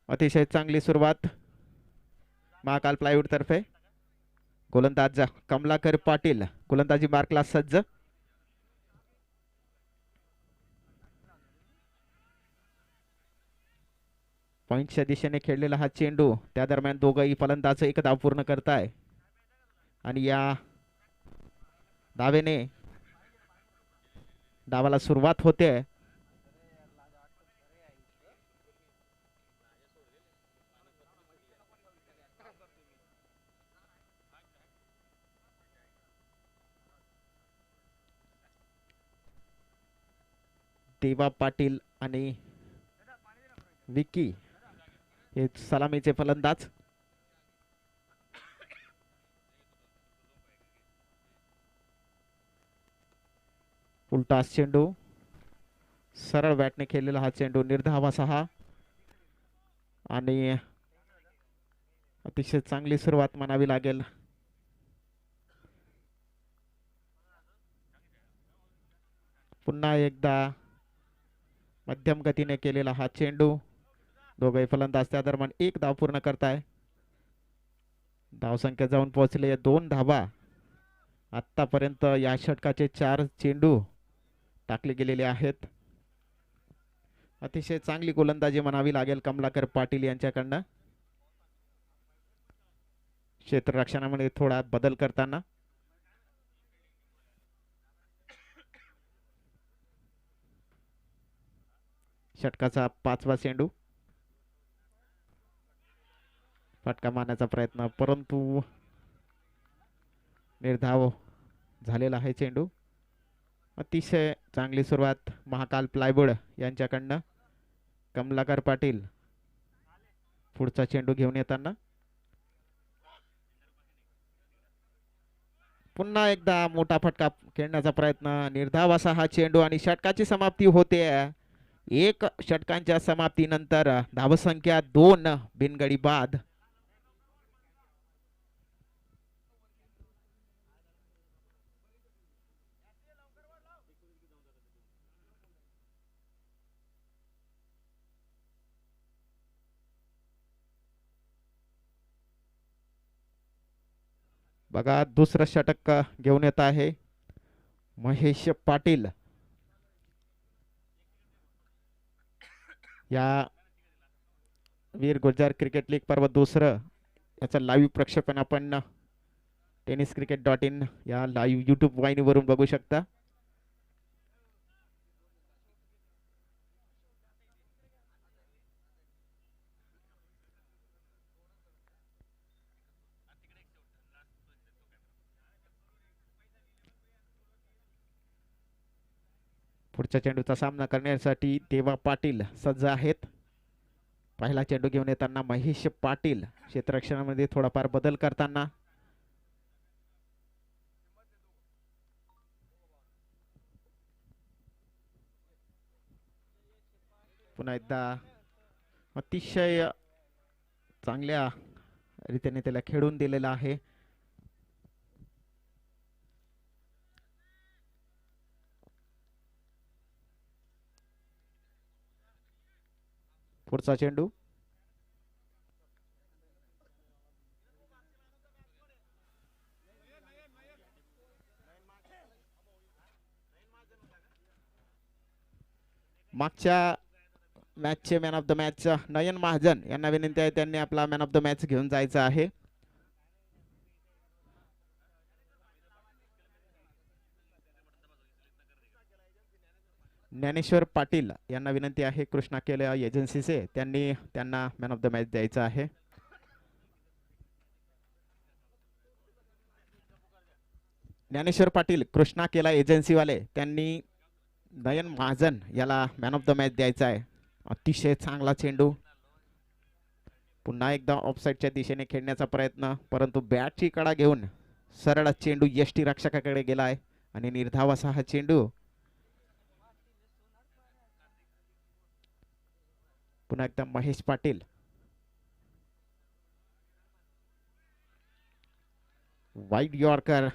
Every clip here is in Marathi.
अतिशय चांगली सुरुवात महाकाल प्लायवूड तर्फे. गोलंदाज कमलाकर पाटील गोलंदाजी मार्कला सज्ज. पॉइंटच्या दिशेने खेळलेला हा चेंडू, त्या दरम्यान दोघंही फलंदाज एक धाव पूर्ण करताय आणि या धावेने डावाला सुरुवात होते. देवा पाटील आणि विकी हे सलामीचे फलंदाज. उलटा चेंडू, सरळ बॅटने खेळलेला हा चेंडू, निर्धाव 6 आणि अतिशय चांगली सुरुवात म्हणावी लागेल. पुन्हा एकदा मध्यम गतीने केलेला हा चेंडू, दोघे फलंदाज त्या दरम्यान एक धाव पूर्ण करताय. धावसंख्या जाऊन पोहोचले 2 धावा. आतापर्यंत या षटकाचे 4 चेंडू टाकले गेलेले आहेत. अतिशय चांगली गोलंदाजी म्हणावी लागेल कमलाकर पाटील यांच्याकडनं. क्षेत्ररक्षणामध्ये थोडा बदल करताना षटकाचा 5वा चेंडू, फटका मारण्याचा प्रयत्न परंतु निर्धाव झालेला आहे चेंडू. अतिशय चांगली सुरुवात महाकाल प्लायवूड यांच्याकडनं. कमलाकर पाटील पुढचा चेंडू घेऊन येताना पुन्हा एकदा मोठा फटका खेळण्याचा प्रयत्न, निर्धाव असा हा चेंडू आणि षटकाची समाप्ती होते. एक षटकांच्या समाप्तीनंतर धावसंख्या 2 बिनगडी बाद. बघा दुसरं षटक घेऊन येत आहे महेश पाटील. या वीर गुर्जर क्रिकेट लीग पर्व दुसरं याचं लाईव्ह प्रक्षेपण आपण tenniscricket.in या लाईव्ह यूट्यूब वाहिनीवरून बघू शकता. पुढच्या चेंडूचा सामना करण्यासाठी देवा पाटील सज्ज आहेत. पहिला चेंडू घेऊन येताना महेश पाटील क्षेत्ररक्षणामध्ये थोडाफार बदल करताना पुन्हा एकदा अतिशय चांगल्या रीतीने त्याला खेळून दिलेला आहे. पुढचा चेंडू, मागच्या मॅचचे मॅन ऑफ द मॅच नयन महाजन यांना विनंती आहे, त्यांनी आपला मॅन ऑफ द मॅच घेऊन जायचा आहे. ज्ञानेश्वर पाटील यांना विनंती आहे कृष्णा केला एजन्सीचे, त्यांना मॅन ऑफ द मॅच द्यायचा आहे. ज्ञानेश्वर पाटील कृष्णा केला एजन्सीवाले त्यांनी नयन महाजन याला मॅन ऑफ द मॅच द्यायचा आहे. अतिशय चांगला चेंडू, पुन्हा एकदा ऑफसाईडच्या दिशेने खेळण्याचा प्रयत्न परंतु बॅटची कडा घेऊन सरळ चेंडू यष्टी रक्षकाकडे गेलाय आणि निर्धाव असा हा चेंडू. पुन्हा एकदा महेश पाटील, वाईड यॉर्कर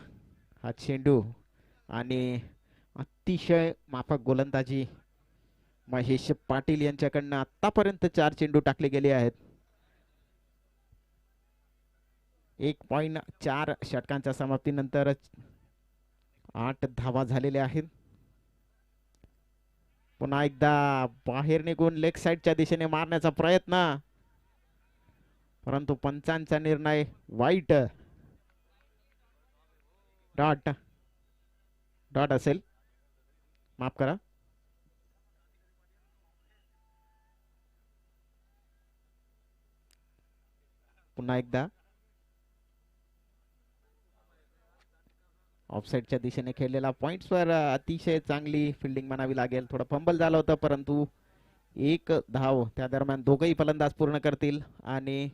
हा चेंडू आणि अतिशय माफक गोलंदाजी महेश पाटील यांच्याकडनं. आतापर्यंत 4 चेंडू टाकले गेले आहेत. 1.4 षटकांच्या समाप्तीनंतर 8 धावा झालेल्या आहेत. पुन्हा एकदा बाहेर निघून लेग साइडच्या दिशेने मारण्याचा प्रयत्न, परंतु पंचांचा निर्णय वाईट. डॉट डॉट असेल, माफ करा. पुन्हा एकदा ऑफसाईडच्या दिशेने खेळलेला पॉइंट्सवर अतिशय चांगली फिल्डिंग म्हणावी लागेल. थोडं फंबल झालं होतं, परंतु 1 धाव त्या दरम्यान दोघेही फलंदाज पूर्ण करतील आणि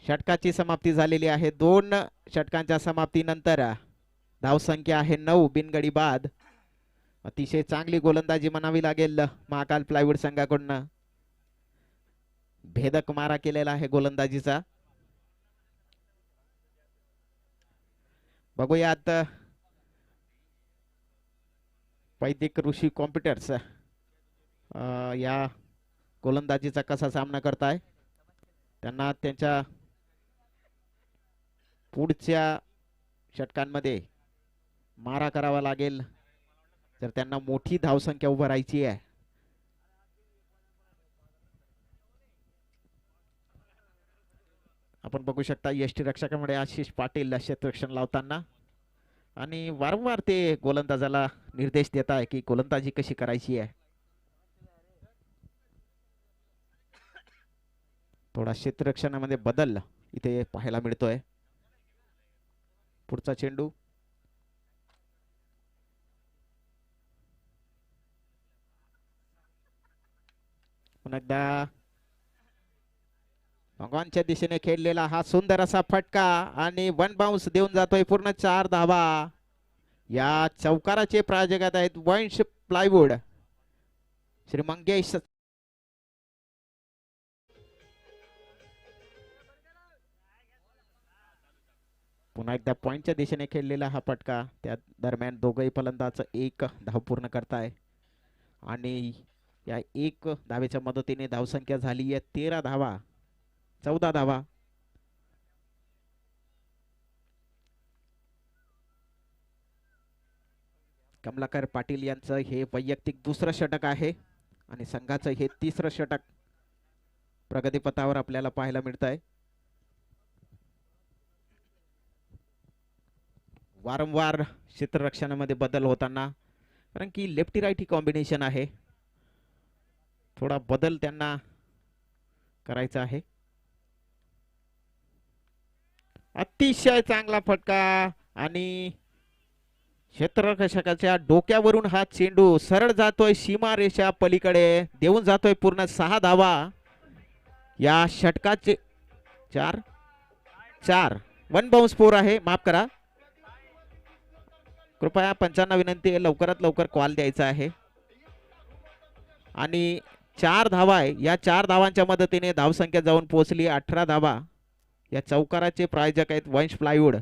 षटकाची समाप्ती झालेली आहे. 2 षटकांच्या समाप्तीनंतर धावसंख्या आहे 9 बिनगडी बाद. अतिशय चांगली गोलंदाजी म्हणावी लागेल महाकाल प्लायवूड संघाकडून. भेदक मारा केलेला आहे गोलंदाजीचा. बघूयात वैदिक ऋषी कॉम्प्युटर्स या गोलंदाजीचा कसा सामना करताय. त्यांना त्यांच्या पुढच्या षटकांमध्ये मारा करावा लागेल जर त्यांना मोठी धावसंख्या उभं राहायची आहे. आपण बघू शकता यष्टीरक्षकामध्ये आशिष पाटील क्षेत्ररक्षण लावताना आणि वारंवार ते गोलंदाजाला निर्देश देत आहे की गोलंदाजी कशी करायची आहे. थोडा क्षेत्ररक्षणामध्ये बदल इथे पाहायला मिळतोय. पुढचा चेंडू पुन्हा एकदा भगवानच्या दिशेने खेळलेला हा सुंदर असा फटका आणि 1 बाउन्स देऊन जातोय. पूर्ण 4 धावा. या चौकाराचे प्रायोजक आहेत वंश प्लायवूड. श्री मंगेश पुन्हा एकदा पॉइंटच्या दिशेने खेळलेला हा फटका. त्या दरम्यान दोघही फलंदाज 1 धाव पूर्ण करताय आणि या 1 धावेच्या मदतीने धावसंख्या झाली आहे 13 धावा, 14 धावा. कमलाकर पाटील यांचं हे वैयक्तिक दुसरं षटक आहे आणि संघाचं हे 3रं षटक प्रगतीपथावर आपल्याला पाहायला मिळत आहे. वारंवार क्षेत्ररक्षणामध्ये बदल होताना, कारण की लेफ्टी राईटी कॉम्बिनेशन आहे, थोडा बदल त्यांना करायचा आहे. अतिशय चांगला फटका आणि क्षेत्ररक्षकाच्या डोक्यावरून हा चेंडू सरळ जातोय सीमारेषा पलीकडे, देऊन जातोय पूर्ण 6 धावा. या षटकाचे 4 1 बाउन्स 4 आहे, माफ करा. कृपया पंचांना विनंती आहे लवकरात लवकर कॉल द्यायचा आहे. आणि 4 धावा आहे. या 4 धावांच्या मदतीने धावसंख्या जाऊन पोहोचली 18 धावा. या चौकाराचे प्रायोजक आहेत वंश प्लायवूड.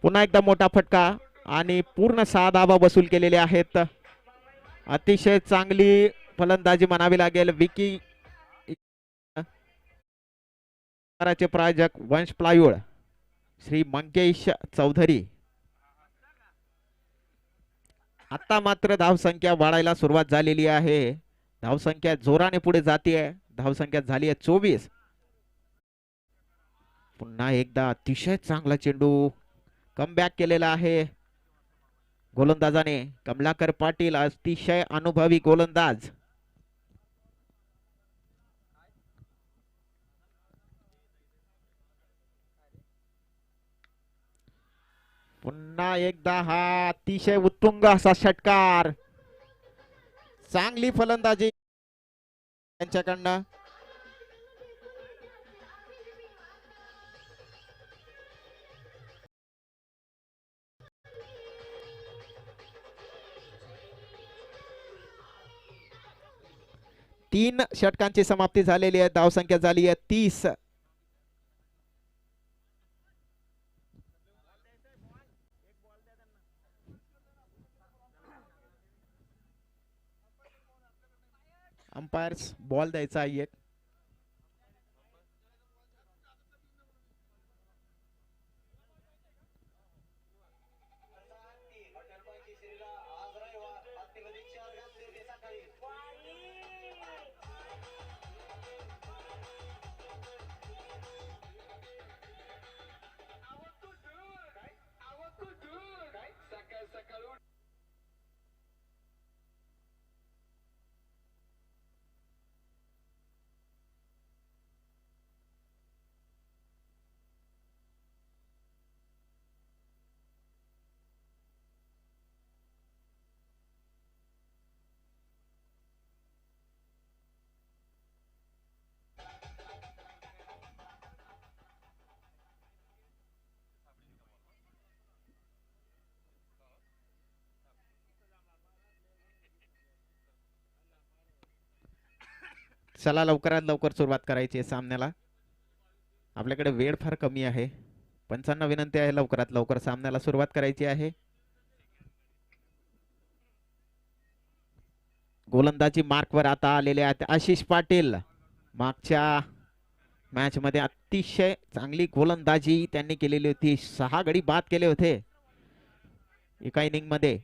पुन्हा एकदा मोठा फटका आणि पूर्ण 6 धावा वसूल केलेले आहेत. अतिशय चांगली फलंदाजी म्हणावी लागेल. विकी प्रायोजक वंश प्लायवूड श्री मंगेश चौधरी. आता मात्र धावसंख्या वाढायला सुरुवात झालेली आहे. धावसंख्या जोराने पुढे जाते. धावसंख्या झाली आहे 24. पुन्हा एकदा अतिशय चांगला चेंडू कमबॅक केलेला आहे गोलंदाजाने. कमलाकर पाटील अतिशय अनुभवी गोलंदाज. पुन्हा एकदा हा अतिशय उत्तुंग असा षटकार. चांगली फलंदाजी त्यांच्याकडनं. तीन षटकांची समाप्ती झालेली आहे. धावसंख्या झाली आहे 30. अंपायर्स बॉल द्यायचा आहे एक. चला लवकरात लवकर सुरुवात करायची आहे सामन्याला. आपल्याकडे वेळ फार कमी आहे. पंचांना विनंती आहे लवकरात लवकर सामन्याला सुरुवात करायची आहे. गोलंदाजी मार्कवर आता आलेले आहेत आशिष पाटील. मागच्या मॅच मध्ये अतिशय चांगली गोलंदाजी त्यांनी केलेली होती. 6 गडी बाद केले होते एका इनिंग मध्ये.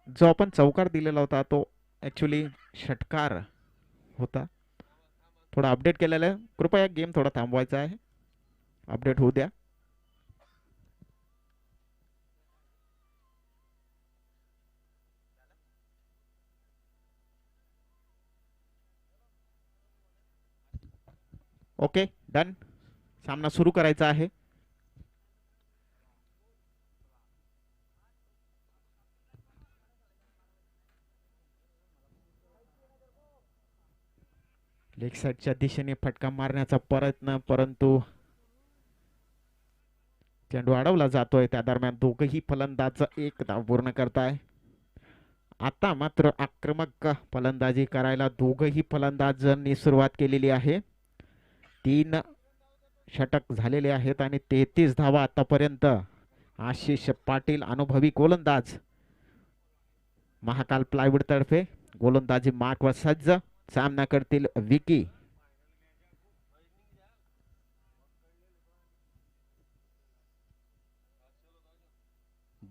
जो आपण चौकार दिलेला होता तो ऍक्च्युली षटकार होता. थोडा अपडेट केलेला आहे. कृपया गेम थोडा थांबवायचा आहे. अपडेट होऊ द्या. Okay done. सामना सुरू करायचा आहे. लेग साइडच्या दिशेने फटका मारण्याचा प्रयत्न, परंतु चेंडू अडवला जातोय. त्या दरम्यान दोघही फलंदाज एक धाव पूर्ण करताय. आता मात्र आक्रमक फलंदाजी करायला दोघही फलंदाजांनी सुरुवात केलेली आहे. 3 षटक झालेले आहेत आणि 33 धावा आतापर्यंत. आशिष पाटील अनुभवी गोलंदाज महाकाल प्लायवूड तर्फे गोलंदाजी मार्कवर सज्ज. सामना करतील विकी.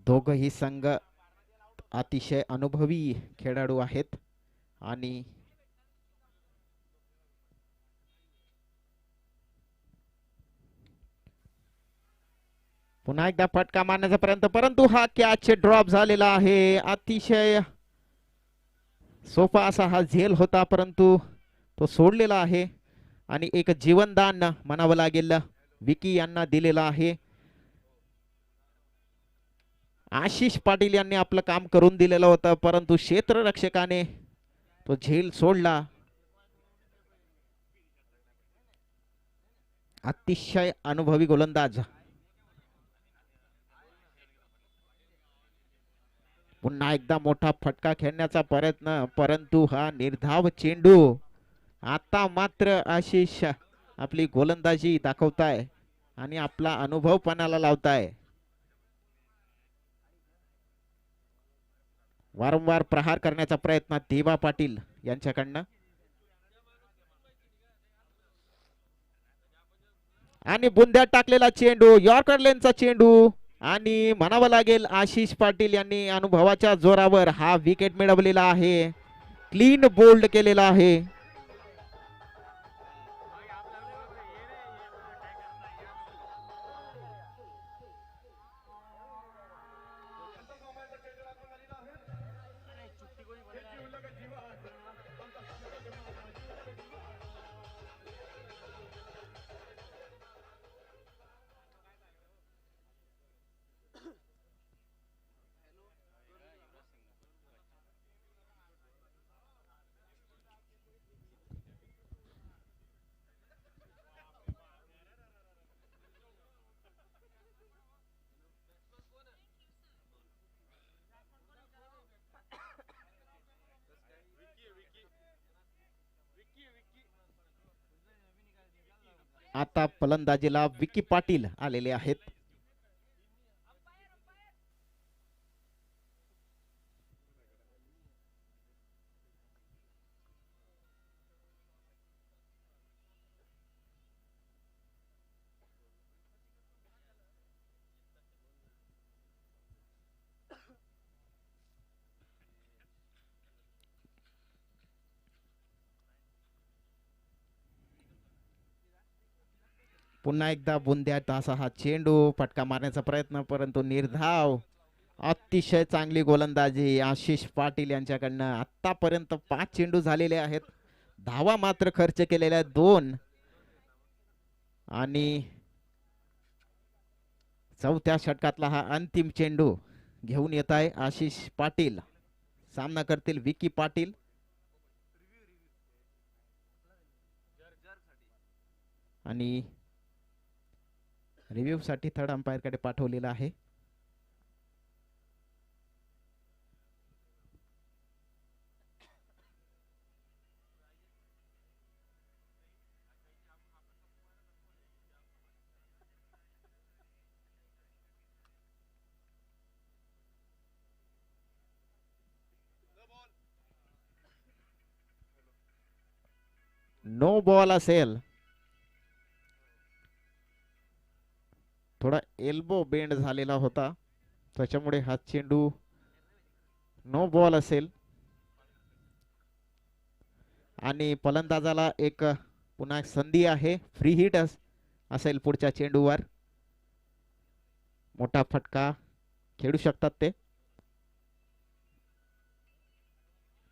दोघही संघ अतिशय अनुभवी खेळाडू आहेत आणि पुन्हा एकदा फटका मारण्याचा प्रयत्न, परंतु हा कॅच ड्रॉप झालेला आहे. अतिशय सोपा असा हा झेल होता, परंतु तो सोडलेला आहे आणि एक जीवनदान म्हणावं लागेल विकी यांना दिलेला आहे. आशिष पाटील यांनी आपलं काम करून दिलेलं होतं, परंतु क्षेत्ररक्षकाने तो झेल सोडला. अतिशय अनुभवी गोलंदाज. पुन्हा एकदा मोठा फटका खेळण्याचा प्रयत्न, परंतु हा निर्धाव चेंडू. आता मात्र आशिष आपली गोलंदाजी दाखवताय आणि आपला अनुभव पणाला लावताय. वारंवार प्रहार करण्याचा प्रयत्न देवा पाटील यांच्याकडनं आणि बुंद्यात टाकलेला चेंडू, यॉर्कर लेनचा चेंडू आणि म्हणावं लागेल आशिष पाटील यांनी अनुभवाच्या जोरावर हा विकेट मिळवलेला आहे. क्लीन बोल्ड केलेला आहे. आता फलंदाजीला विकी पाटील आलेले आहेत. पुन्हा एकदा बुंद्यात असा हा चेंडू फटका मारण्याचा प्रयत्न, परंतु निर्धाव. अतिशय चांगली गोलंदाजी आशिष पाटील यांच्याकडनं. आतापर्यंत 5 चेंडू झालेले आहेत, धावा मात्र खर्च केलेल्या 2 आणि चौथ्या षटकातला हा अंतिम चेंडू घेऊन येत आहे आशिष पाटील. सामना करतील विकी पाटील. आणि रिव्ह्यू साठी थर्ड अंपायर कडे पाठवलेला आहे. नो बॉल असेल. थोडा एल्बो बेंड झालेला होता, त्याच्यामुळे हा चेंडू नो बॉल असेल. आणि फलंदाजाला एक पुन्हा संधी आहे, फ्री हिट असेल पुढच्या चेंडूवर. मोठा फटका खेळू शकतात ते.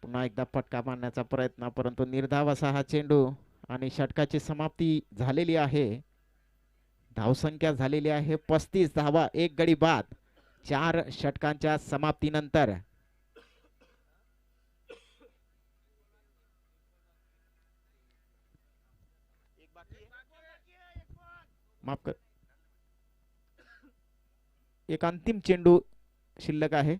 पुन्हा एकदा फटका मारण्याचा प्रयत्न, परंतु निर्धाव असा हा चेंडू. आणि षटकाची समाप्ती झालेली आहे. धावसंख्या झालेली आहे 35 धावा, 1 गडी बाद 4 षटकांच्या समाप्तीनंतर. माफ कर, एक अंतिम चेंडू शिल्लक आहे.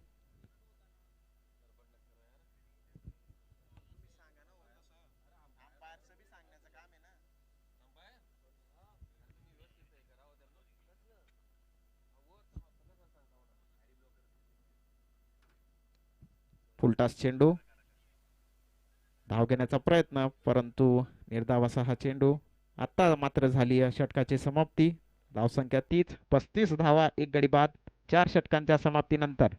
फुलटास चेंडू, धाव घेण्याचा प्रयत्न, परंतु निर्धाव असा हा चेंडू. आता मात्र झाली षटकाची समाप्ती. धावसंख्या 30, 35 धावा, 1 गडी बाद 4 षटकांच्या समाप्तीनंतर.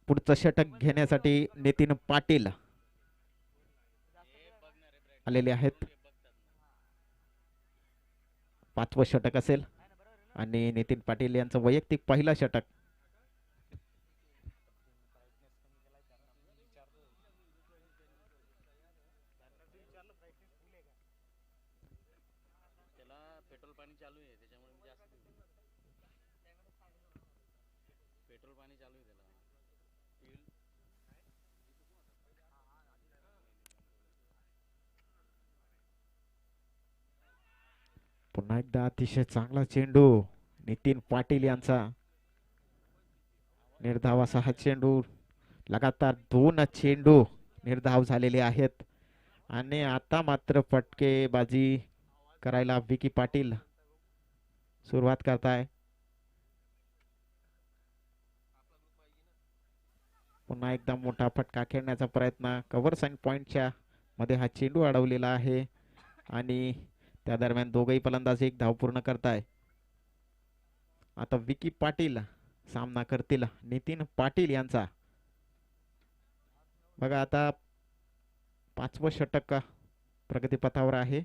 पुढचं षटक घेण्यासाठी नितीन पाटील आलेले आहेत. 5वं षटक असेल आणि नितीन पाटील यांचं वैयक्तिक पहिलं षटक. पुन्हा एकदा अतिशय चांगला चेंडू नितीन पाटील यांचा. निर्धाव असा हा चेंडू. लगातार 2 चेंडू निर्धाव झालेले आहेत. आणि आता मात्र फटकेबाजी करायला विकी पाटील सुरुवात करताय. पुन्हा एकदा मोठा फटका खेळण्याचा प्रयत्न. कव्हर साइन पॉइंटच्या मध्ये हा चेंडू अडवलेला आहे. आणि त्या दरम्यान दोघही फलंदाज 1 धाव पूर्ण करताय. आता विकी पाटील सामना करतील नितीन पाटील यांचा. बघा आता 5वं षटक प्रगतीपथावर आहे.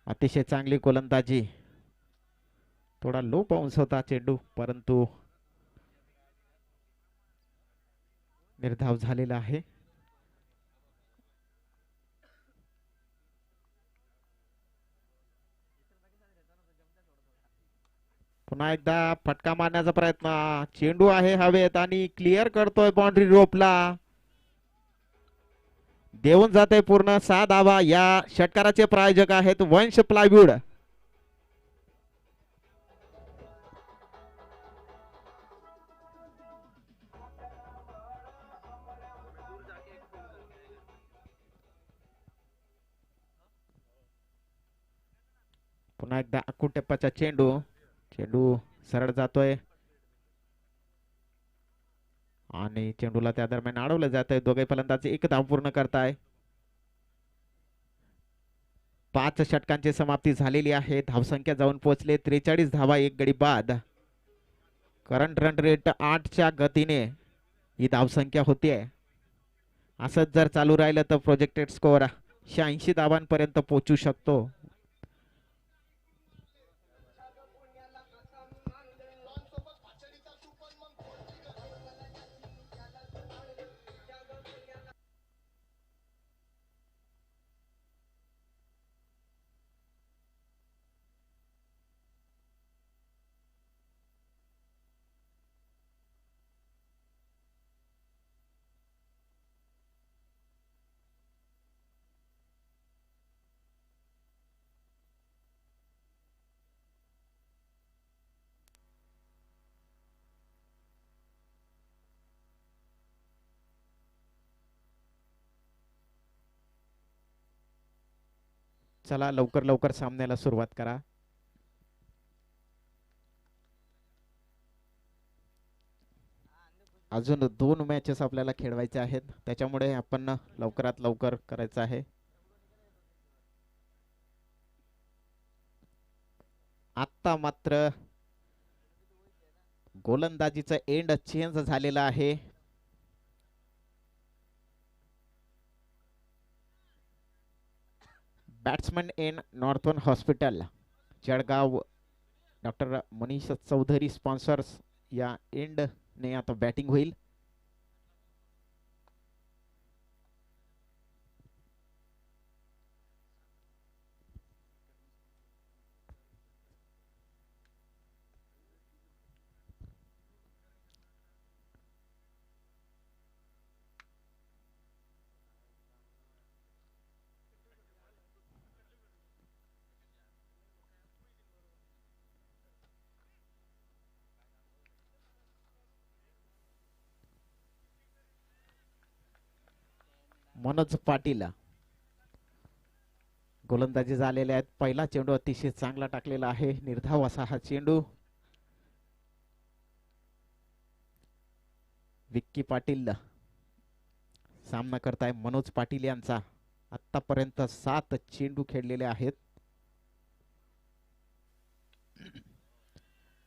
अतिशय चांगली गोलंदाजी. थोडा लो बाउन्स होता चेंडू, परंतु निर्धाव झालेला आहे. पुन्हा एकदा फटका मारण्याचा प्रयत्न. चेंडू आहे हवेत आणि क्लिअर करतोय बाउंड्री रोपला. देऊन जाते पूर्ण 6 धावा. या षटकाराचे प्रायोजक आहेत वंश प्लायवूड. पुन्हा एकदा अकुटप्पाचा चेंडू. चेंडू सरळ जातोय आणि चेंडूला त्या दरम्यान अडवलं जात आहे. दोघे फलंदाज एक धाव पूर्ण करताय. 5 षटकांची समाप्ती झालेली आहे. धावसंख्या जाऊन पोहोचले 43 धावा, 1 गडी बाद. करंट रन रेट 8च्या गतीने ही धावसंख्या होतीये. असंच जर चालू राहिलं तर प्रोजेक्टेड स्कोअर 86 धावांपर्यंत पोहोचू शकतो. चला लवकर लवकर सामन्याला सुरुवात करा. अजून 2 मॅचेस आपल्याला खेळवायचे आहेत, त्याच्यामुळे आपण लवकरात लवकर करायचं आहे. आता मात्र गोलंदाजीचा एंड चेंज झालेला आहे. Batsman in northern hospital Jalgaon, doctor Manish Chaudhary sponsors या एंड ने आता बॅटिंग होईल. मनोज पाटील गोलंदाजी झालेले आहेत. पहिला चेंडू अतिशय चांगला टाकलेला आहे. निर्धाव असा हा चेंडू. विक्की पाटील सामना करताय मनोज पाटील यांचा. आतापर्यंत 7 चेंडू खेळलेले आहेत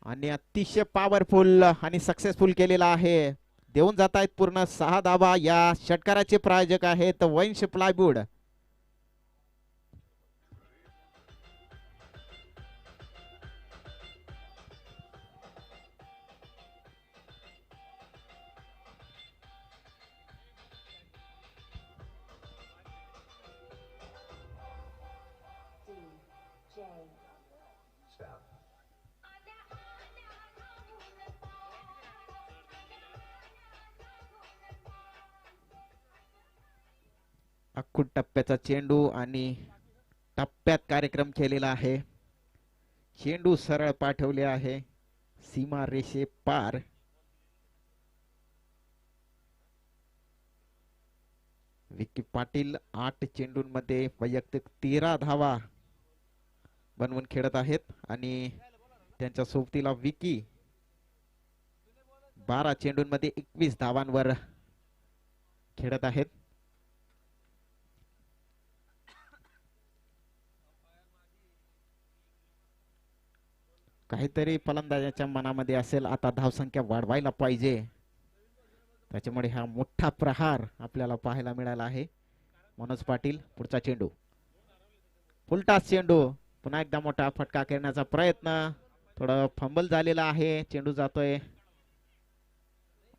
आणि अतिशय पॉवरफुल आणि सक्सेसफुल केलेला आहे. देऊन जात आहेत पूर्ण 6 धावा. या षटकाराचे प्रायोजक आहेत वंश प्लायवूड. अख्खूट टप्प्याचा चेंडू आणि टप्प्यात कार्यक्रम केलेला आहे. चेंडू सरळ पाठवले आहे सीमा रेषे पार. विक्की पाटील 8 चेंडूंमध्ये वैयक्तिक 13 धावा बनवून खेळत आहेत आणि त्यांच्या सोबतीला विकी 12 चेंडूंमध्ये 21 धावांवर खेळत आहेत. काहीतरी फलंदाजाच्या मनामध्ये असेल, आता धावसंख्या वाढवायला पाहिजे. त्याच्यामुळे हा मोठा प्रहार आपल्याला पाहायला मिळाला आहे. मनोज पाटील पुढचा चेंडू, फुलटास चेंडू पुन्हा एकदा मोठा फटका करण्याचा प्रयत्न, थोडं फंबल झालेला आहे. चेंडू जातोय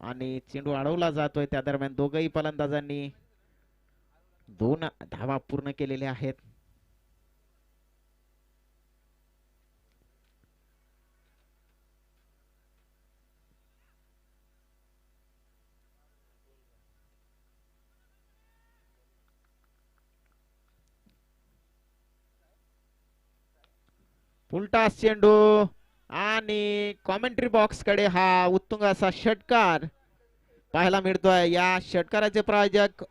आणि चेंडू अडवला जातोय. त्या दरम्यान दोघही फलंदाजांनी 2 धावा पूर्ण केलेल्या आहेत. फुलटॉस चेंडू आणि कॉमेंट्री बॉक्स कडे हा उत्तुंग असा षटकार पाहायला मिळतोय. या षटकाराचे प्रायोजक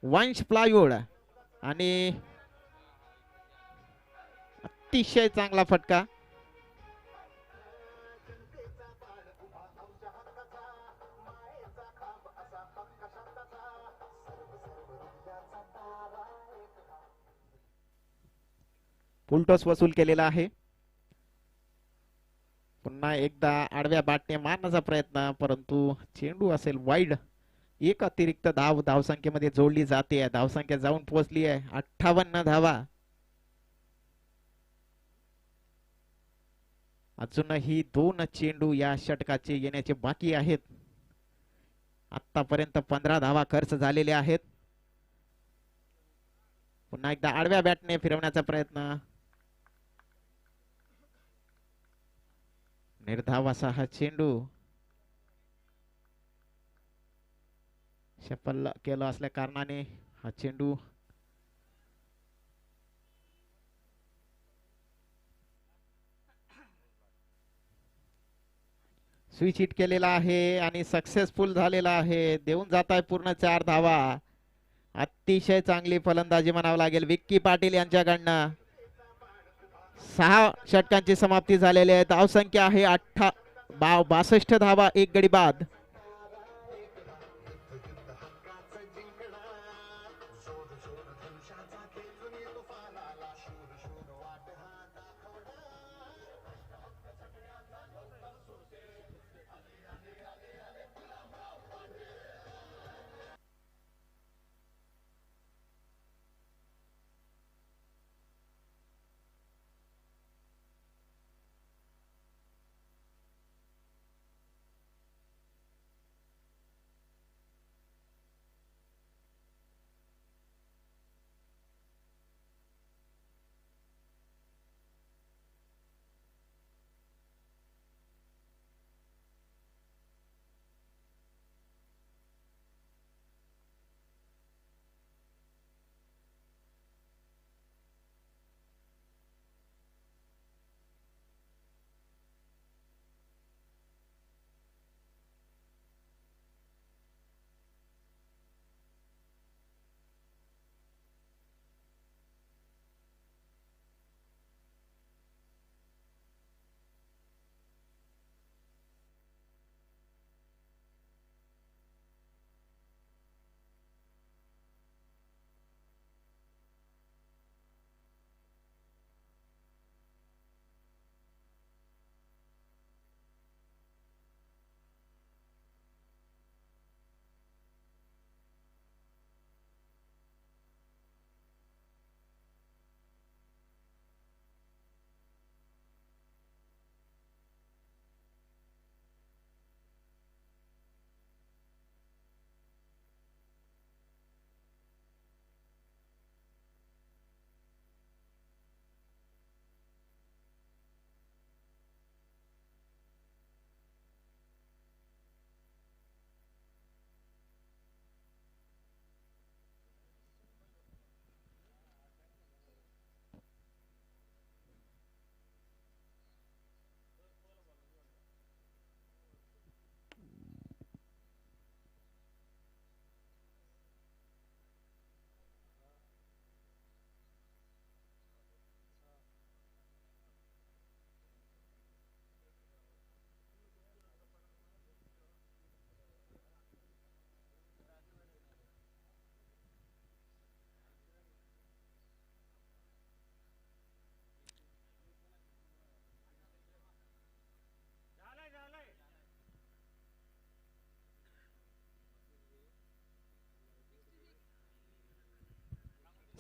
वंश प्लायवूड आणि अतिशय चांगला फटका. फुलटॉस वसूल केलेला आहे. पुन्हा एकदा आडव्या बॅटने मारण्याचा प्रयत्न, परंतु चेंडू असेल वाईड. एक अतिरिक्त धाव धावसंख्येमध्ये जोडली जाते. धावसंख्या जाऊन पोहोचली आहे 58 धावा. अजूनही 2 चेंडू या षटकाचे येण्याचे बाकी आहेत. आतापर्यंत 15 धावा खर्च झालेले आहेत. पुन्हा एकदा आडव्या बॅटने फिरवण्याचा प्रयत्न, निर्धाव असा हा चेंडू. शफल केलं असल्या कारणाने हा चेंडू स्विच हिट केलेला आहे आणि सक्सेसफुल झालेला आहे. देऊन जात आहे पूर्ण 4 धावा. अतिशय चांगली फलंदाजी म्हणावं लागेल विक्की पाटील यांच्याकडनं. 6 षटकांची समाप्ती झालेली आहे. धावसंख्या आहे 62 धावा, 1 गडी बाद.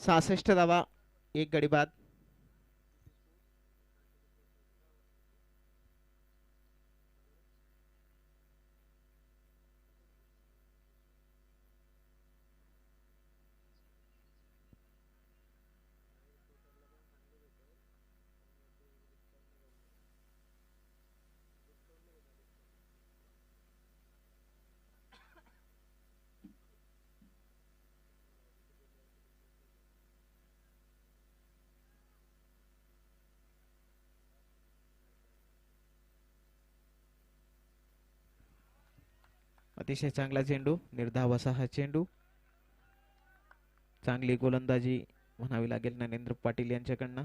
सहासष्ट धावा, 1 गडी बाद. अतिशय चांगला चेंडू, निर्धाव असा हा चेंडू. चांगली गोलंदाजी म्हणावी लागेल ज्ञानेंद्र पाटील यांच्याकडनं.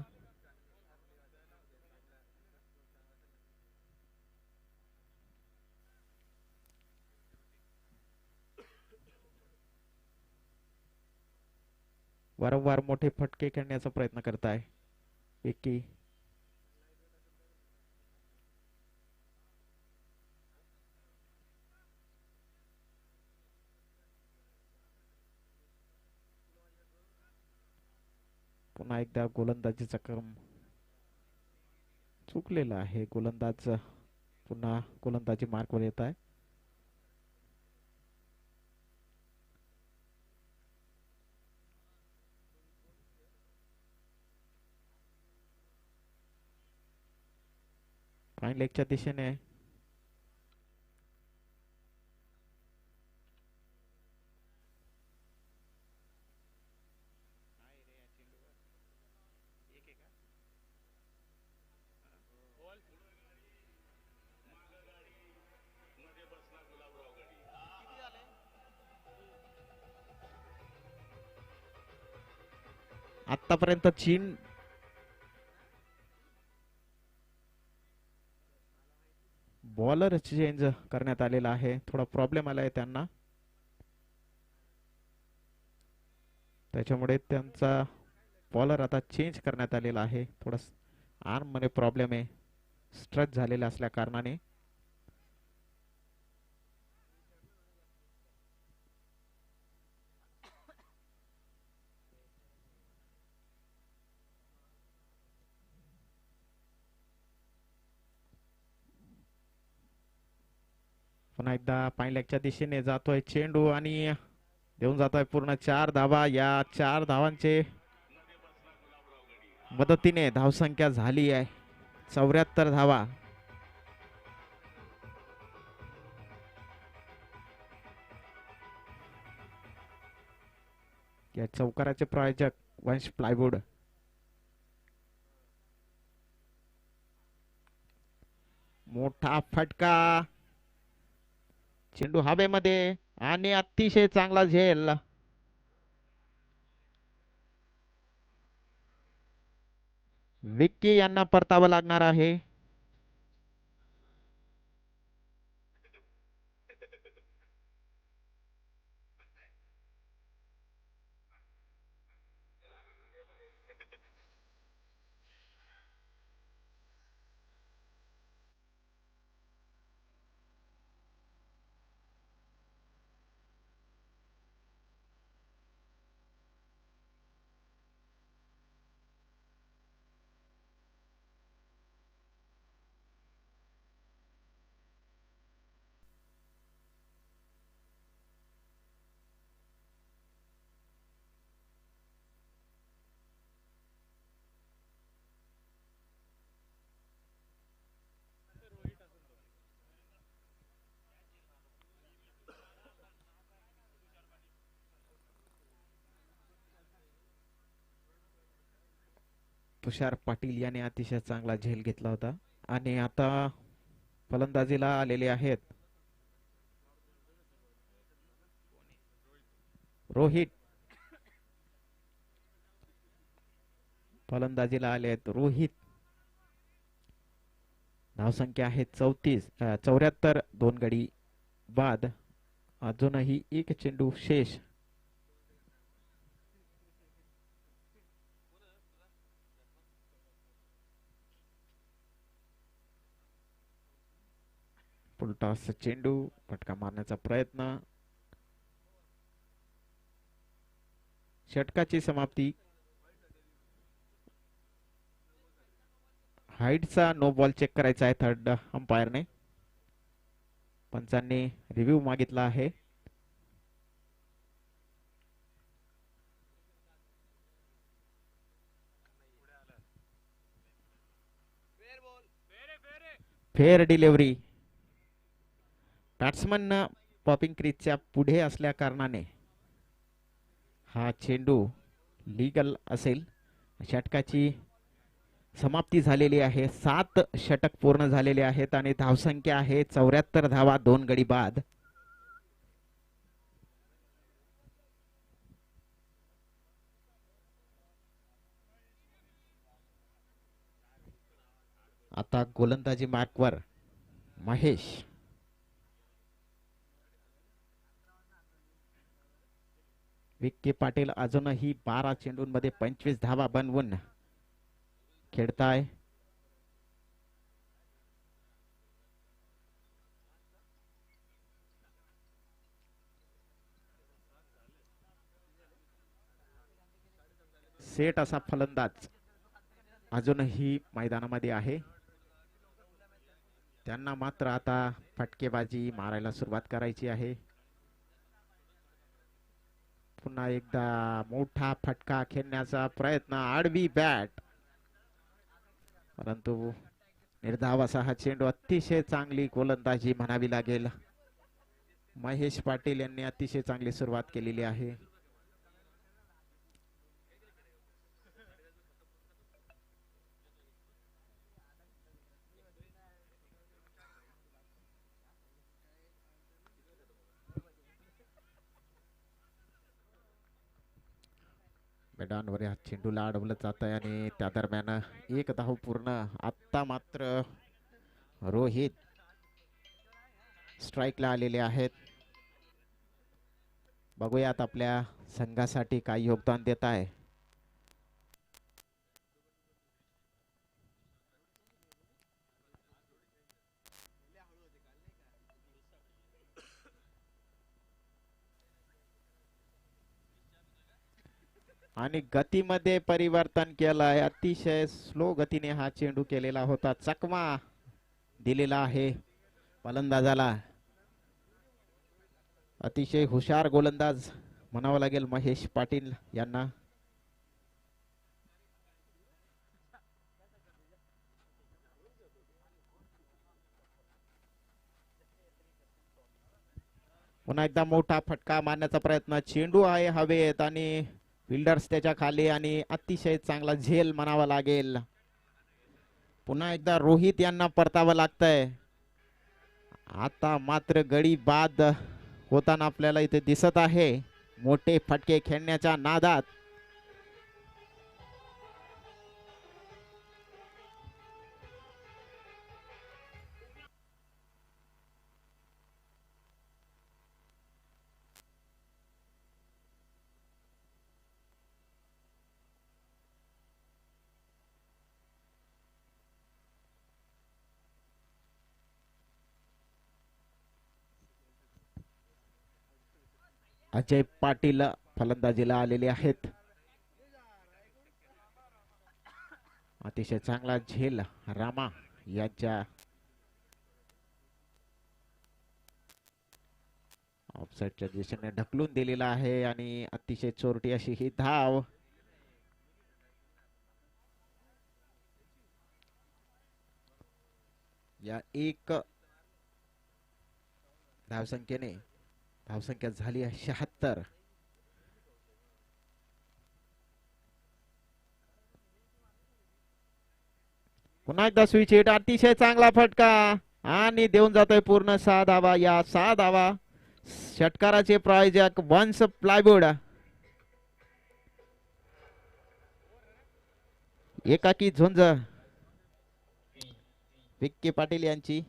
वारंवार मोठे फटके खेळण्याचा प्रयत्न करताय विक्की. पुन्हा एकदा गोलंदाजीचा क्रम चुकलेला आहे. गोलंदाज पुन्हा गोलंदाजी मार्कवर येत आहे. फाईन लेगच्या दिशेने आहे. आतापर्यंत चीन बॉलर चेंज करण्यात आलेला आहे. थोडा प्रॉब्लेम आलाय त्यांना, त्याच्यामुळे त्यांचा बॉलर आता चेंज करण्यात आलेला आहे. थोडा आर्म मध्ये प्रॉब्लेम आहे, स्ट्रेच झालेला असल्या कारणाने. पुन्हा एकदा फाईन लेगच्या दिशेने जातोय चेंडू आणि देऊन जातोय पूर्ण 4 धावा. या 4 धावांचे मदतीने धावसंख्या झाली आहे 74 धावा. या चौकाराचे प्रायोजक वंश प्लायवूड. मोठा फटका, चेंडू हवेमध्ये आणि अतिशय चांगला झेल. विक्की यांना परतावं लागणार आहे. तुषार पाटील याने अतिशय चांगला झेल घेतला होता. आणि आता फलंदाजीला आलेले आहेत रोहित. फलंदाजीला आले आहेत रोहित. धावसंख्या आहे 74. 2 गडी बाद, अजूनही एक चेंडू शेष. टॉस चेंडू, फटका मारण्याचा प्रयत्न, षटकाची समाप्ती. हाईटचा नो बॉल चेक करायचा आहे थर्ड अंपायरने. पंचांनी रिव्ह्यू मागितला आहे. Fair delivery. बॅट्समन पॉपिंग क्रीजच्या पुढे असल्या कारणाने हा चेंडू लीगल असेल. षटकाची समाप्ती झालेली आहे. 7 षटक पूर्ण झालेले आहेत आणि धावसंख्या आहे 74 धावा, 2 गडी बाद. आता गोलंदाजी मार्कवर महेश. विक्की पाटील अजूनही 12 चेंडूंमध्ये 25 धावा बनवून खेळताय. सेट असा फलंदाज अजूनही मैदानामध्ये आहे. त्यांना मात्र आता फटकेबाजी मारायला सुरुवात करायची आहे. पुन्हा एकदा मोठा फटका खेळण्याचा प्रयत्न, आडवी बॅट, परंतु निर्धाव असा हा चेंडू. अतिशय चांगली गोलंदाजी म्हणावी लागेल. महेश पाटील यांनी अतिशय चांगली सुरुवात केलेली आहे. मैदानावर या चेंडूला अडवलं जात आहे आणि त्या दरम्यान एक धाव पूर्ण. आता मात्र रोहित स्ट्राईकला आलेले आहेत. बघूयात आपल्या संघासाठी काय योगदान देत आहे. आणि गतीमध्ये परिवर्तन केलंय. अतिशय स्लो गतीने हा चेंडू केलेला होता. चकमा दिलेला आहे फलंदाजाला. अतिशय हुशार गोलंदाज म्हणावं लागेल महेश पाटील यांना. पुन्हा एकदा मोठा फटका मारण्याचा प्रयत्न. चेंडू आहे हवेत आणि फिल्डर्स त्याच्या खाली आणि अतिशय चांगला झेल म्हणावा लागेल. पुन्हा एकदा रोहित यांना परतावं लागतंय. आता मात्र गडी बाद होताना आपल्याला इथे दिसत आहे. मोठे फटके खेळण्याच्या नादात अजय पाटील फलंदाजीला आलेले आहेत. अतिशय चांगला झेल रामा यांच्या ऑफसाईडच्या दिशेने ढकलून दिलेला आहे आणि अतिशय चोरटी अशी ही धाव. या एक धावसंख्या झाली आहे 76. पुन्हा एकदा स्विच हिट. अतिशय चांगला फटका आणि देऊन जातोय पूर्ण 6 धावा. या 6 धावा षटकाराचे प्रायोजक वन्स प्लायवूड. एकाकी झुंज विक्की पाटील यांची.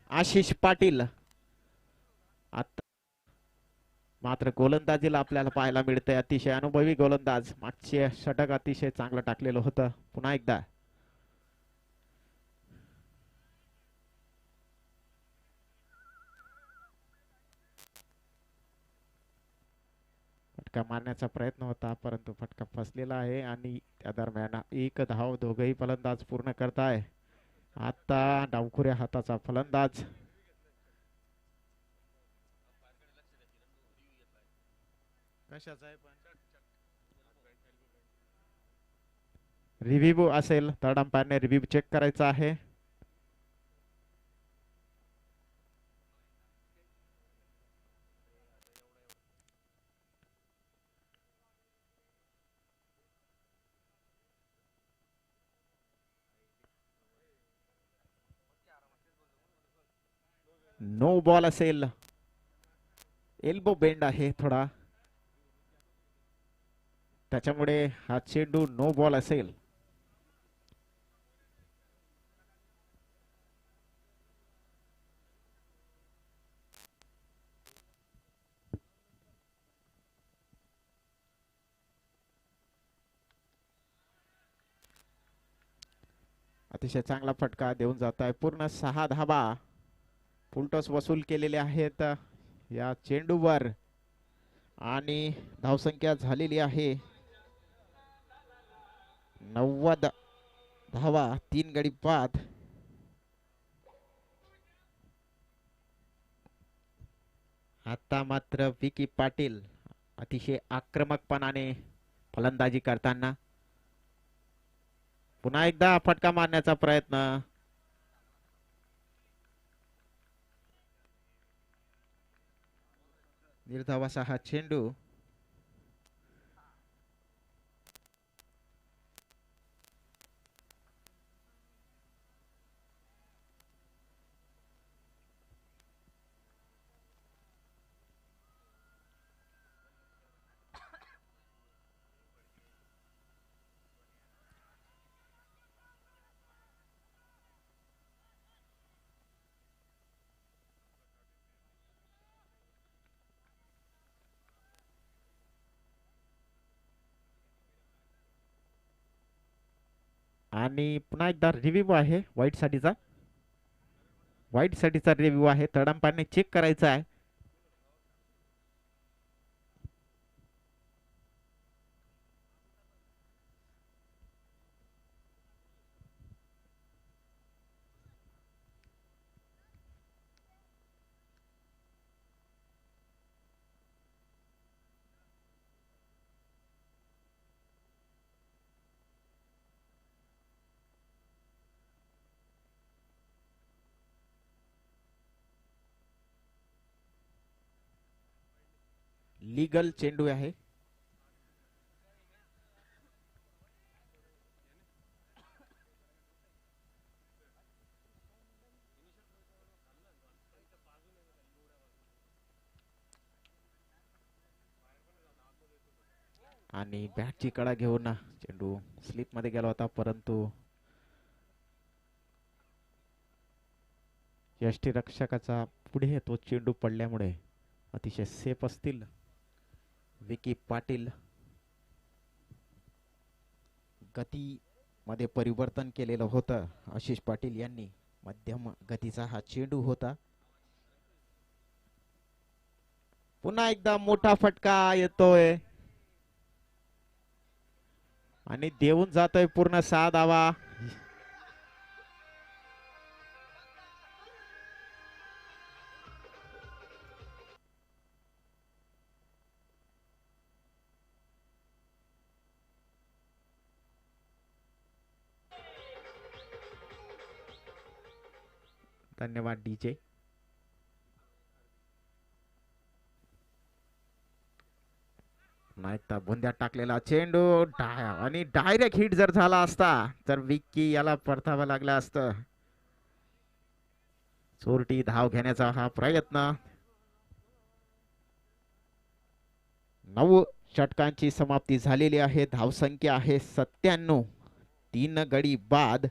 आशिष पाटील आता मात्र गोलंदाजीला आपल्याला पाहायला मिळतंय. अतिशय अनुभवी गोलंदाज. मागचे षटक अतिशय चांगलं टाकलेलं होतं. पुन्हा एकदा फटका मारण्याचा प्रयत्न होता परंतु फटका फसलेला आहे आणि त्या दरम्यान एक धाव दोघही फलंदाज पूर्ण करताय. आता डावखुऱ्या हाताचा फलंदाज कशाचा आहे पण रिव्ह्यू असेल थर्ड अंपायरने रिव्ह्यू चेक करायचा आहे. नो बॉल असेल. एल्बो बेंड आहे थोडा, त्याच्यामुळे हा चेंडू नो बॉल असेल. अतिशय चांगला फटका देऊन जात आहे. पूर्ण 6 धाबा फुलटॉस वसूल केलेले आहेत या चेंडूवर आणि धावसंख्या झालेली आहे 90 धावा, 3 गडी बाद. आता मात्र विकी पाटील अतिशय आक्रमकपणाने फलंदाजी करताना पुन्हा एकदा फटका मारण्याचा प्रयत्न. निर्धावाचा हा चेंडू आणि पुन्हा एकदा रिव्ह्यू आहे वाईट साठीचा रिव्ह्यू आहे. थर्ड अंपायरने चेक करायचा आहे. लीगल चेंडू आहे. आणि बॅटची कडा घेऊन चेंडू स्लिप मध्ये गेला होता, परंतु यष्टीरक्षकाचा पुढे तो चेंडू पडल्यामुळे अतिशय सेफ असतील विकी पाटील. गती मध्ये परिवर्तन केलेलं होतं आशिष पाटील यांनी. मध्यम गतीचा हा चेंडू होता. पुन्हा एकदा मोठा फटका येतोय आणि देऊन जातोय पूर्ण 6 धावा. धन्यवाद डीजे. नाही तर बुंद्यात टाकलेला चेंडू आणि डायरेक्ट हिट जर झाला असता तर विक्की याला परतावं लागलं असतं. चोरटी धाव घेण्याचा हा प्रयत्न. 9 षटकांची समाप्ती झालेली आहे. धावसंख्या आहे 97, 3 गडी बाद.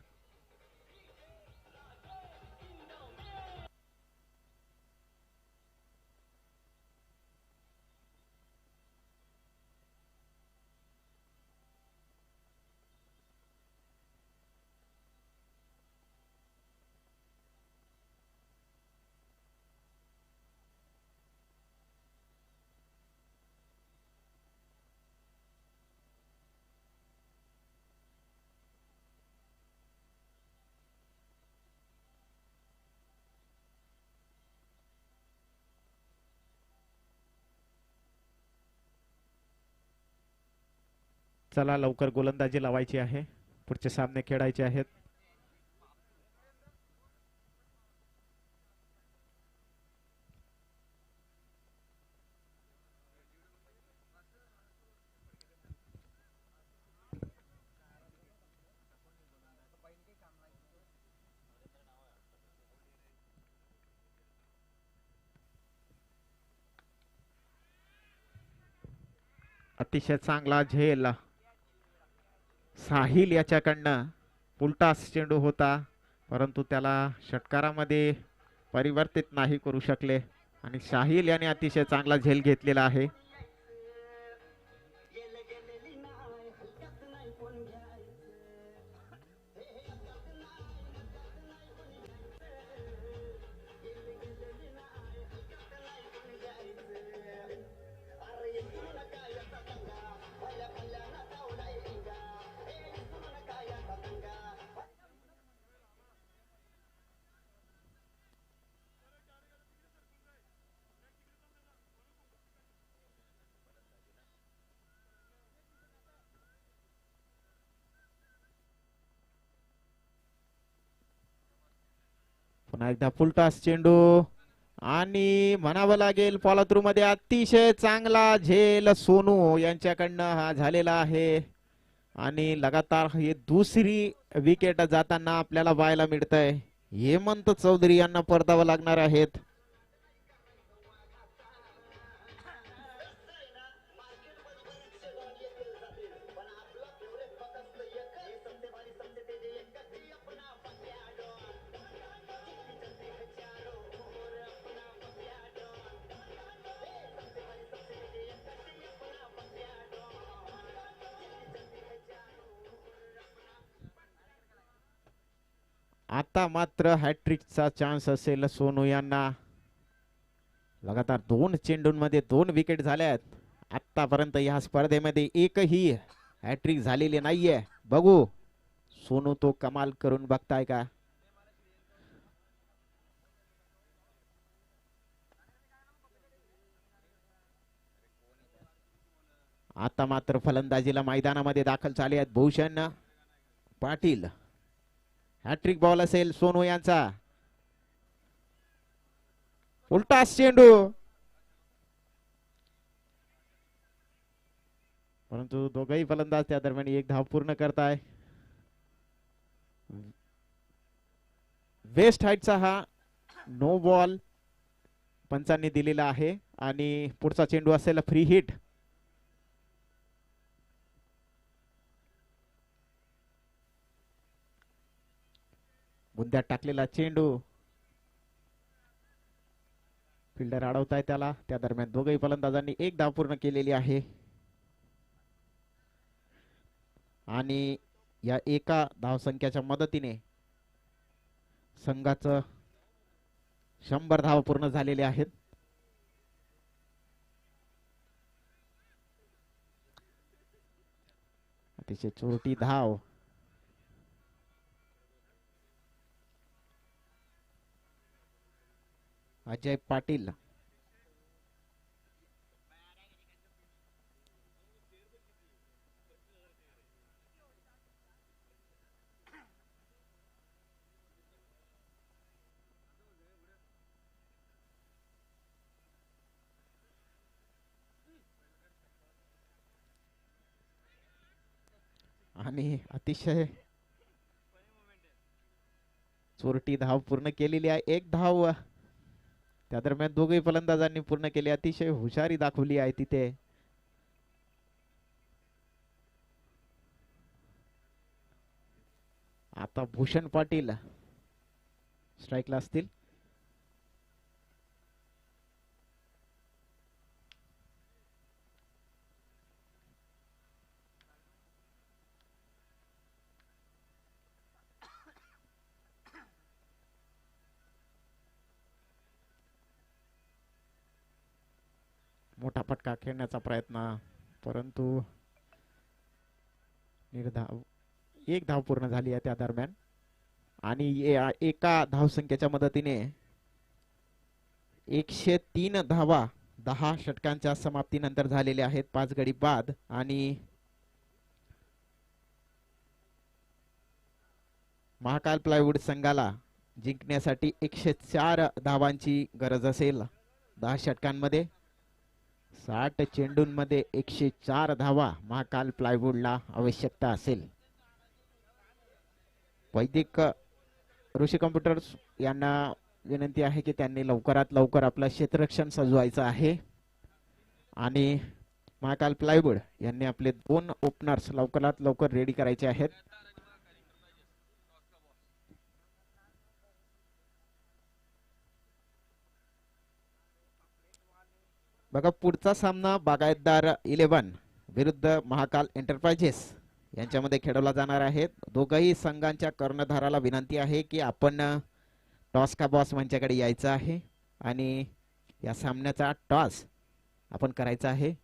चला लवकर गोलंदाजी लावायची आहे, पुढचे सामने खेळायचे आहेत. अतिशय चांगला झेल साहिल याच्याकडनं. उलटा चेंडू होता, परंतु त्याला षटकारामध्ये परिवर्तित नाही करू शकले आणि साहिल याने अतिशय चांगला झेल घेतलेला आहे. पुन्हा एकदा फुलटॉस चेंडू आणि म्हणावं लागेल फॉलो थ्रू मध्ये अतिशय चांगला झेल सोनू यांच्याकडनं हा झालेला आहे आणि लगातार ही दुसरी विकेट जाताना आपल्याला पाहायला मिळतंय. हेमंत चौधरी यांना परतावं लागणार आहेत. आता मात्र हॅट्रिकचा चान्स असेल सोनू यांना. लगातार 2 चेंडूंमध्ये 2 विकेट झाल्यात. आतापर्यंत या स्पर्धेमध्ये एकही हॅट्रिक झालेली नाहीये. बघू सोनू तो कमाल करून बघताय का. आता मात्र फलंदाजीला मैदानामध्ये दाखल झाले आहेत भूषण पाटील. हॅट्रिक बॉल असेल सोनू यांचा. उलटा चेंडू, परंतु दोघही फलंदाज त्या दरम्यान एक धाव पूर्ण करताय. वेस्ट हाईटचा हा नो बॉल पंचांनी दिलेला आहे आणि पुढचा चेंडू असेल फ्री हिट. बुंद्यात टाकलेला चेंडू, फिल्डर अडवताय त्याला. त्या दरम्यान दोघही फलंदाजांनी एक धाव पूर्ण केलेली आहे आणि या एका धावसंख्याच्या मदतीने संघाचं 100 धाव पूर्ण झालेले आहेत. अतिशय चोरटी धाव. अजय पाटील आणि अतिशय चोरटी धाव पूर्ण केलेली आहे. एक धाव त्या दरम्यान दोघही फलंदाजांनी पूर्ण केली. अतिशय हुशारी दाखवली आहे तिथे. आता भूषण पाटील स्ट्राईकला असतील. मोठा फटका खेळण्याचा प्रयत्न, परंतु निर्धाव. एक धाव पूर्ण झाली आहे त्या दरम्यान आणि एका धावसंख्येच्या मदतीने 103 धावा 10 षटकांच्या समाप्तीनंतर झालेल्या आहेत. 5 गडी बाद आणि महाकाल प्लायवूड संघाला जिंकण्यासाठी 104 धावांची गरज असेल 10 षटकांमध्ये. 60 चेंडूंमध्ये 104 धावा महाकाल प्लायवूडला आवश्यकता असेल. वैदिक ऋषी कॉम्प्युटर्स यांना विनंती आहे की त्यांनी लवकरात लवकर आपलं क्षेत्ररक्षण सजवायचं आहे आणि महाकाल प्लायवूड यांनी आपले 2 ओपनर्स लवकरात लवकर रेडी करायचे आहेत. बघा पुढचा सामना बागायतदार 11 विरुद्ध महाकाल एंटरप्राइजेस यांच्यामध्ये खेळवला जाणार आहे. दोघही संघांच्या कर्णधाराला विनंती आहे की आपण टॉस का बॉस मंचाकडे यायचं आहे आणि या सामन्याचा टॉस आपण करायचा आहे.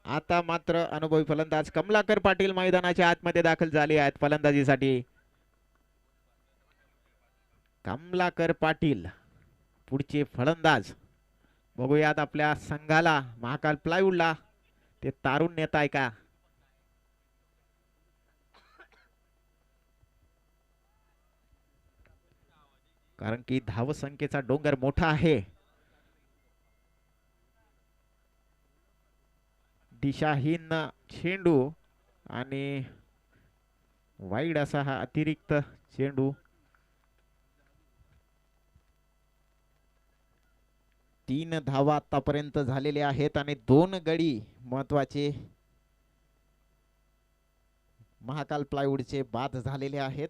आता मात्र अनुभवी फलंदाज कमलाकर पाटील मैदानाच्या आतमध्ये दाखल झाले आहेत फलंदाजीसाठी. कमलाकर पाटील पुढचे फलंदाज. बघूयात आपल्या संघाला महाकाल प्लायवूडला ते तारून नेत आहे का. कारण की धावसंख्येचा डोंगर मोठा आहे. दिशाहीन चेंडू आणि वाईड असा हा अतिरिक्त चेंडू. 3 धावा आतापर्यंत झालेले आहेत आणि 2 गडी महत्वाचे महाकाल प्लायवूडचे बाद झालेले आहेत.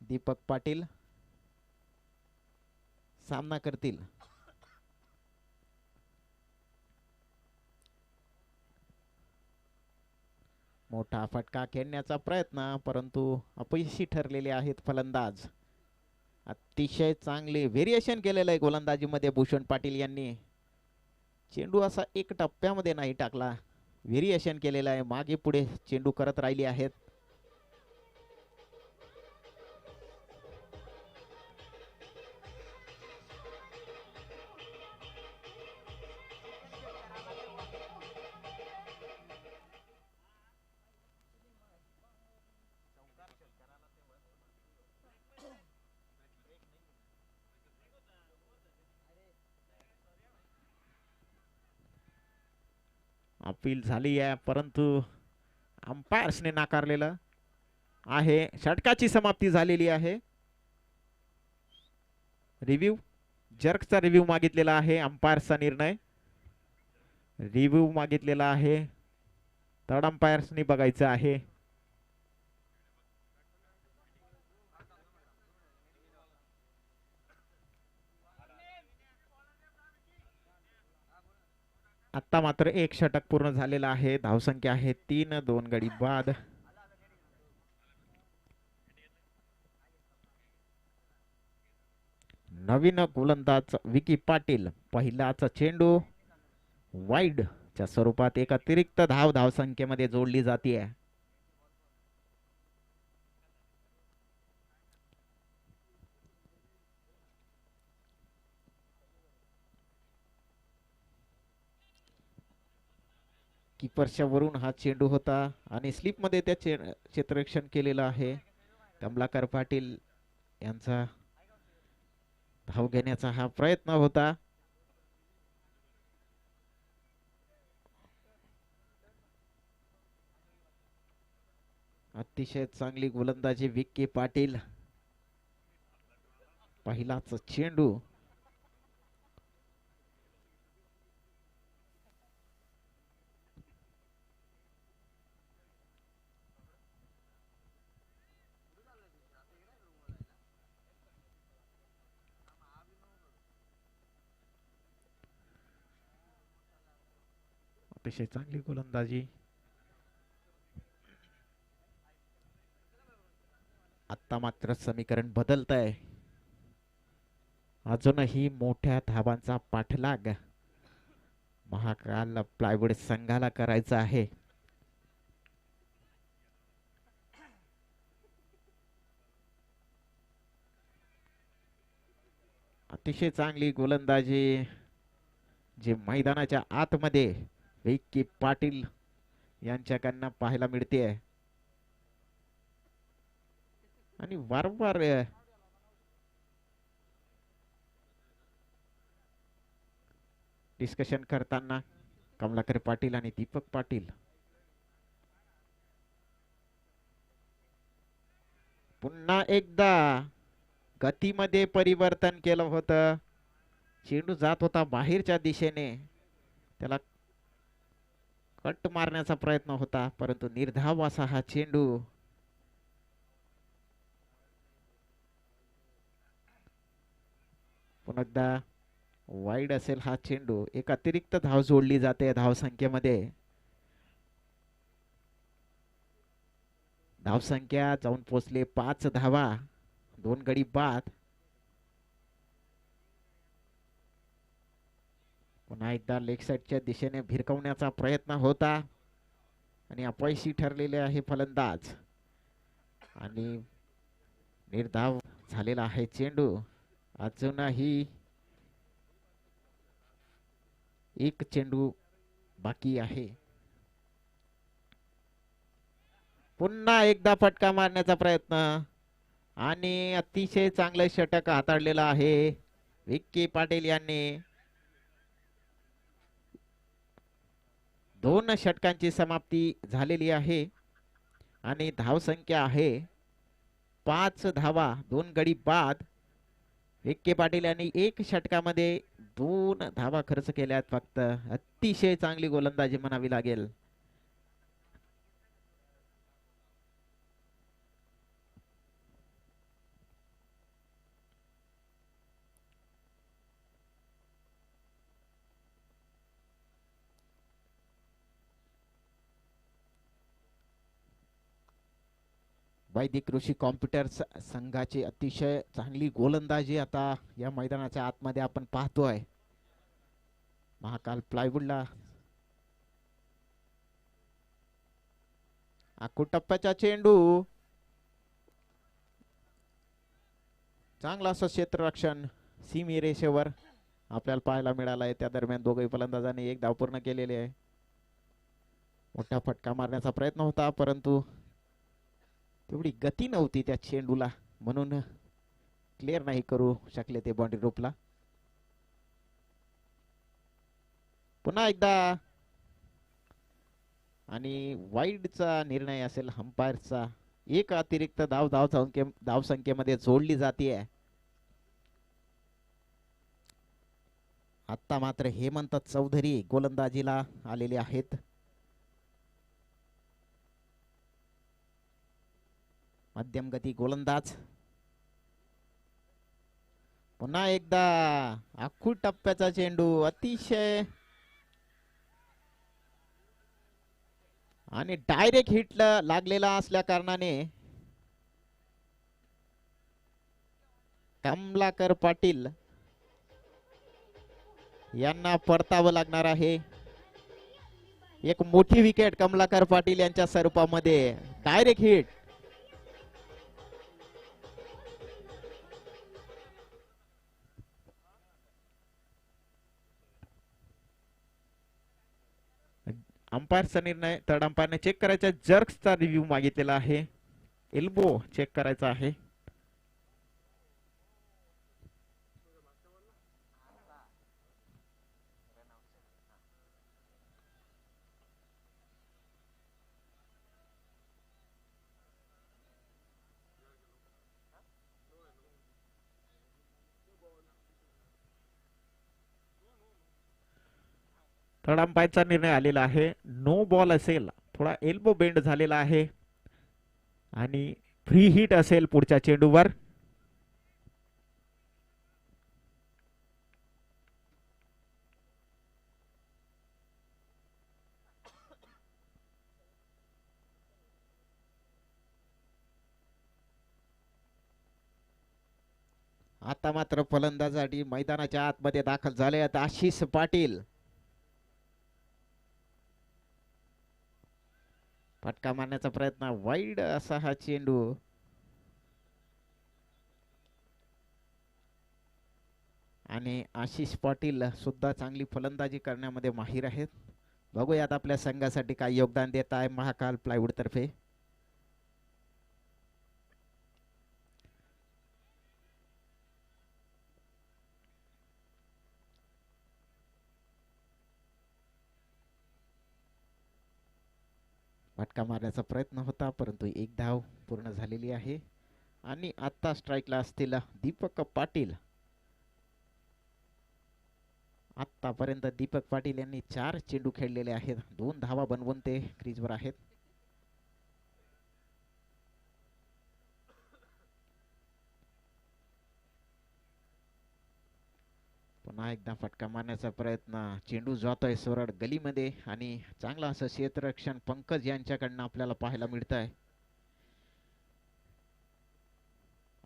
दीपक पाटील सामना करतील. मोठा फटका खेळण्याचा प्रयत्न परंतु अपयशी ठरलेले आहेत फलंदाज. अतिशय चांगले व्हेरिएशन केलेलं आहे गोलंदाजीमध्ये भूषण पाटील यांनी. चेंडू असा एक टप्प्यामध्ये नाही टाकला, व्हेरिएशन केलेलं आहे. मागे पुढे चेंडू करत राहिली आहेत. अपील झाली आहे परंतु अंपायर्सने नाकारलेलं आहे. षटकाची समाप्ती झालेली आहे. रिव्ह्यू जर्कचा रिव्ह्यू मागितलेला आहे. अंपायर्सचा निर्णय रिव्ह्यू मागितलेला आहे. थर्ड अंपायर्सने बघायचं आहे. आता मात्र 1 षटक पूर्ण झालेला आहे. धावसंख्या आहे 3, 2 गडी बाद. नवीन गोलंदाज विकी पाटील. पहिलाच चेंडू वाईड च्या स्वरूपात एक अतिरिक्त धावसंख्येमध्ये जोडली जाते. कीपरच्या वरून हा चेंडू होता आणि स्लिप मध्ये त्या क्षेत्ररक्षण केलेलं आहे. कमलाकर पाटील यांचा धाव घेण्याचा हा प्रयत्न होता. अतिशय चांगली गोलंदाजी विकी पाटील. पहिलाच चेंडू अतिशय चांगली गोलंदाजी. आता मात्र समीकरण बदलत आहे. अजूनही मोठ्या धावांचा पाठलाग महाकाल प्लायवूड संघाला करायचा आहे. अतिशय चांगली गोलंदाजी जे मैदानाच्या आतमध्ये विकी पाटील यांच्याकडनं पाहायला मिळते आणि वारंवार डिस्कशन करताना कमलाकर पाटील आणि दीपक पाटील. पुन्हा एकदा गतीमध्ये परिवर्तन केलं होतं. चेंडू जात होता बाहेरच्या दिशेने, त्याला कट मारण्याचा प्रयत्न होता परंतु निर्धाव असा हा चेंडू पुन्हा एकदा वाईड असेल हा चेंडू. एक अतिरिक्त धाव जोडली जाते धावसंख्येमध्ये. धावसंख्या जाऊन पोचले 5 धावा, 2 गडी बाद. पुन्हा एकदा लेग साईडच्या दिशेने भिरकवण्याचा प्रयत्न होता आणि अपयशी ठरलेले आहे फलंदाज आणि निर्धाव झालेला आहे चेंडू. अजूनही एक चेंडू बाकी आहे. पुन्हा एकदा फटका मारण्याचा प्रयत्न आणि अतिशय चांगले षटक हाताळलेलं आहे विक्की पाटील यांनी. 2 षटकांची समाप्ती झालेली आहे आणि धावसंख्या आहे 5 धावा, 2 गडी बाद. विक्की पाटील यांनी 1 षटकामध्ये 2 धावा खर्च केल्यात फक्त. अतिशय चांगली गोलंदाजी म्हणावी लागेल. वैदिक कृषी कॉम्प्युटर्स संघाची अतिशय चांगली गोलंदाजी आता या मैदानाच्या आतमध्ये आपण पाहतोय. महाकाल प्लायवूडला टप्प्याचा चेंडू, चांगला असं क्षेत्ररक्षण सीमी रेषेवर आपल्याला पाहायला मिळालं आहे. त्या दरम्यान दोघही फलंदाजांनी 1 धाव पूर्ण केलेली आहे. मोठा फटका मारण्याचा प्रयत्न होता परंतु तेवढी गती नव्हती त्या चेंडूला, म्हणून क्लिअर नाही करू शकले ते बाउंड्री रोपला. पुन्हा एकदा आणि वाईडचा निर्णय असेल अंपायरचा. 1 अतिरिक्त धावसंख्येमध्ये जोडली जाते. आता मात्र हेमंत चौधरी गोलंदाजीला आलेले आहेत. मध्यम गती गोलंदाज. पुन्हा एकदा टप्प्याचा चेंडू, अतिशय आणि डायरेक्ट हिट लागलेला असल्या कारणाने कमलाकर पाटील यांना परतावं लागणार आहे. एक मोठी विकेट कमलाकर पाटील यांच्या स्वरूपामध्ये. Direct hit. अंपायरचा निर्णय, थर्ड अंपायरने चेक करायचा. जर्क्सचा रिव्ह्यू मागितलेला आहे. एल्बो चेक करायचा आहे. थर्ड अंपायरचा निर्णय आलेला आहे. नो बॉल असेल, थोडा एल्बो बेंड झालेला आहे आणि फ्री हिट असेल पुढच्या चेंडूवर. आता मात्र फलंदाजासाठी मैदानाच्या आतमध्ये दाखल झाले आहेत आशिष पाटील. फटका मारण्याचा प्रयत्न, वाईड असा हा चेंडू. आणि आशिष पाटील सुद्धा चांगली फलंदाजी करण्यामध्ये माहीर आहेत. बघूयात आपल्या संघासाठी काय योगदान देत आहे महाकाल प्लायवूड तर्फे. फटका मारण्याचा प्रयत्न होता परंतु 1 धाव पूर्ण झालेली आहे. आणि आता स्ट्राईकला असलेला दीपक पाटील. आतापर्यंत दीपक पाटील यांनी 4 चेंडू खेळलेले आहेत. 2 धावा बनवून ते क्रीजवर आहेत. पुन्हा एकदा फटका मारण्याचा प्रयत्न, चेंडू जातोय सरळ गलीमध्ये आणि चांगला असं क्षेत्ररक्षण पंकज यांच्याकडनं आपल्याला पाहायला मिळत आहे.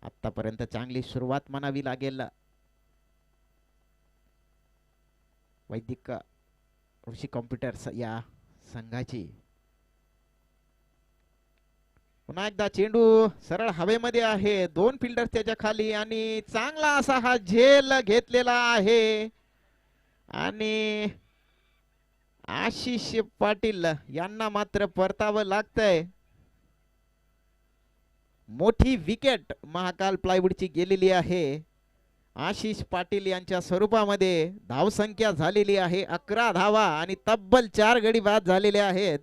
आतापर्यंत चांगली सुरुवात म्हणावी लागेल वैदिक ऋषी कॉम्प्युटर्स या संघाची. पुन्हा एकदा चेंडू सरळ हवेमध्ये आहे, दोन फिल्डर त्याच्या खाली आणि चांगला असा हा झेल घेतलेला आहे आणि आशिष पाटील यांना मात्र परतावं लागतंय. मोठी विकेट महाकाल प्लायवूडची गेलेली आहे. आशिष पाटील यांच्या स्वरूपामध्ये धावसंख्या झालेली आहे 11 धावा आणि तब्बल 4 गडी बाद झालेले आहेत.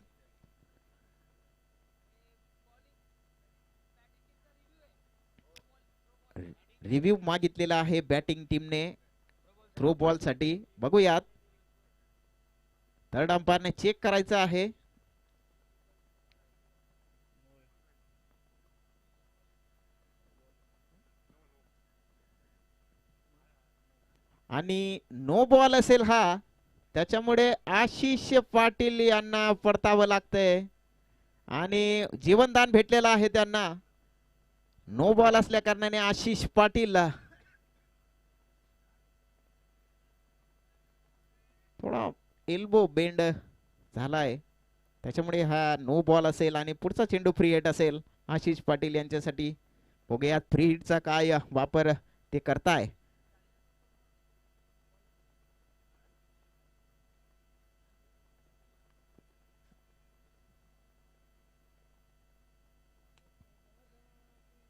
रिव्ह्यू मागितलेला आहे बॅटिंग टीमने थ्रो बॉल साठी. बघूयात, थर्ड अंपायरने चेक करायचं आहे. आणि नो बॉल असेल हा, त्याच्यामुळे आशिष पाटील यांना परतावं लागतंय आणि जीवनदान भेटलेलं आहे त्यांना. नो बॉल असल्या कारणाने आशिष पाटील थोडा एल्बो बेंड झालाय, त्याच्यामुळे हा नो बॉल असेल आणि पुढचा चेंडू फ्री हिट असेल आशिष पाटील यांच्यासाठी. बघूया फ्री हिटचा काय वापर ते करताय.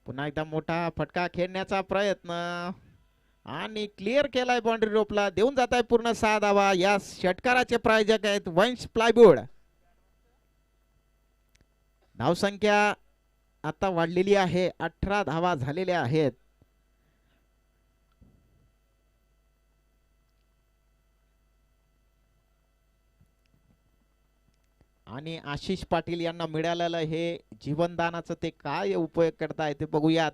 पुन्हा एकदा मोठा फटका खेळण्याचा प्रयत्न आणि क्लिअर केलाय बाउंड्री रोपला. देऊन जात आहे पूर्ण 6 धावा. या षटकाराचे प्रायोजक आहेत वंश प्लायवूड. धावसंख्या आता वाढलेली आहे, 18 धावा झालेल्या आहेत. आणि आशिष पाटील यांना मिळालेलं हे जीवनदानाचं ते काय उपयोग करताय ते बघूयात.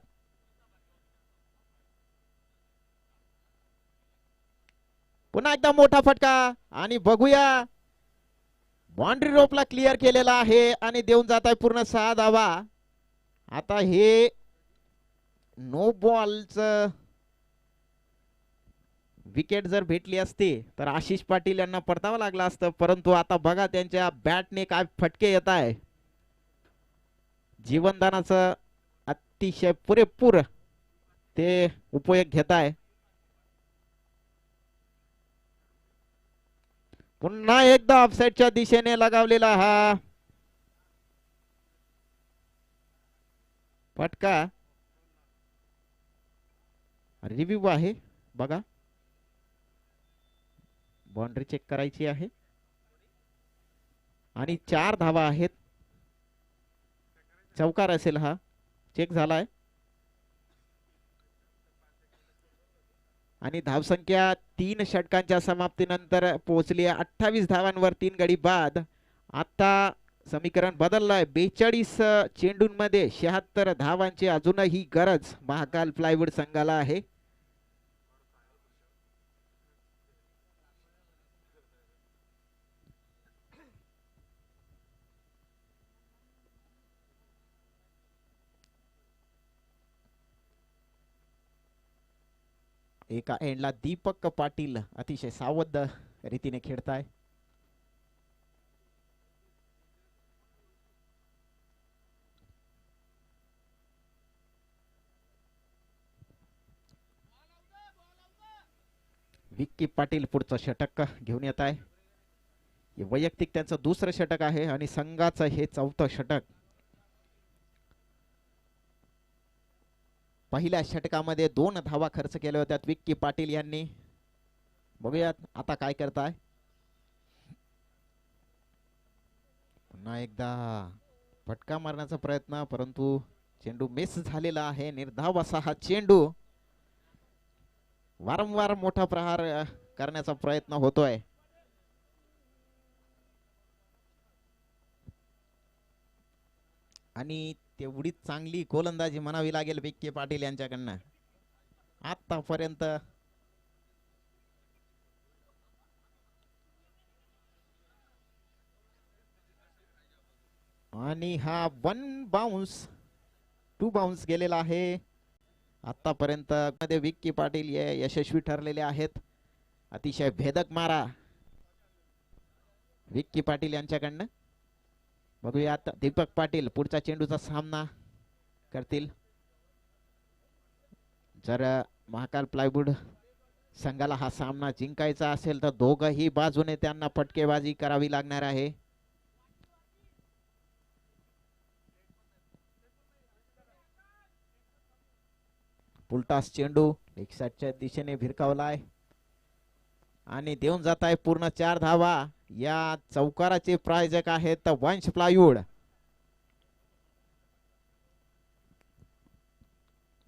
पुन्हा एकदा मोठा फटका आणि बघूया, बाउंड्री रोपला क्लिअर केलेला आहे आणि देऊन जात आहे पूर्ण 6 धावा. आता हे नो बॉलचं विकेट जर भेटली असती तर आशिष पाटील यांना परतावं लागलं असतं, परंतु आता बघा त्यांच्या बॅटने काय फटके येत आहे. जीवनदानाचं अतिशय पुरेपूर ते उपयोग घेत आहे. पुन्हा एकदा ऑफसाईडच्या दिशेने लगावलेला हा फटका. रिव्ह्यू आहे बघा, बाउंड्री चेक करायची आहे आणि 4 धावा आहेत. चौकार असेल हा, चेक झालाय आणि धावसंख्या 3 षटकांच्या समाप्तीनंतर पोहोचली आहे 28 धावांवर 3 गडी बाद. आता समीकरण बदललंय, 42 चेंडूंमध्ये 76 धावांची अजूनही गरज महाकाल प्लायवूड संघाला आहे. एका एंडला दीपक पाटील अतिशय सावध रीतीने खेळताय. विक्की पाटील पुढचं षटक घेऊन येत आहे. वैयक्तिक त्यांचं दुसरं षटक आहे आणि संघाचं हे 4थं षटक. पहिल्या षटकामध्ये 2 धावा खर्च केल्या होत्या विक्की पाटील यांनी. बघूयात आता काय करताय. पुन्हा एकदा फटका मारण्याचा प्रयत्न, परंतु चेंडू मिस झालेला आहे. निर्धाव असा हा चेंडू. वारंवार मोठा प्रहार करण्याचा प्रयत्न होतोय. आणि तेवढीच चांगली गोलंदाजी म्हणावी लागेल विक्की पाटील यांच्याकडनं आतापर्यंत. आणि हा 1 बाउन्स 2 बाउन्स गेलेला आहे आतापर्यंत मध्ये. विक्की पाटील यशस्वी ठरलेले आहेत. अतिशय भेदक मारा विक्की पाटील यांच्याकडनं. बघूया आता दीपक पाटील पुढचा चेंडूचा सामना करतील. जर महाकाल प्लायवूड संघाला हा सामना जिंकायचा असेल तर दोघही बाजूने त्यांना फटकेबाजी करावी लागणार आहे. पुलटास चेंडू लेग साइडच्या दिशेने भिरकावलाय आणि देऊन जात आहे पूर्ण 4 धावा. या चौकाराचे प्रायोजक आहेत वंश प्लायवूड.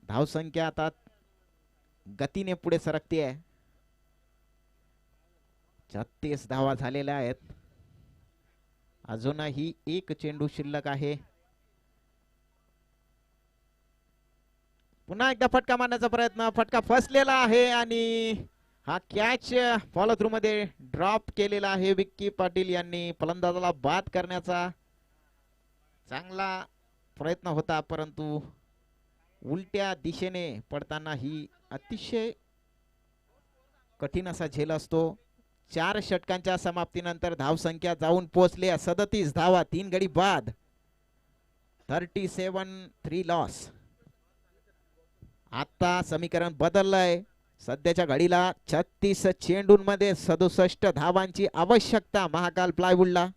धावसंख्या आता गतीने पुढे सरकते आहे. 36 धावा झालेल्या आहेत. अजूनही एक चेंडू शिल्लक आहे. पुन्हा एकदा फटका मारण्याचा प्रयत्न, फटका फसलेला आहे आणि हा कॅच फॉलो थ्रू मध्ये ड्रॉप केलेला आहे. विक्की पाटील यांनी फलंदाजाला बाद करण्याचा चांगला प्रयत्न होता, परंतु उलट्या दिशेने पडताना ही अतिशय कठीण असा झेल असतो. 4 षटकांच्या समाप्तीनंतर धावसंख्या जाऊन पोहोचली 37 धावा, 3 गडी बाद, 37-3 लॉस. आता समीकरण बदललंय. सध्याच्या घडीला 36 चेंडूंमध्ये 67 धावांची आवश्यकता महाकाल प्लायवूडला.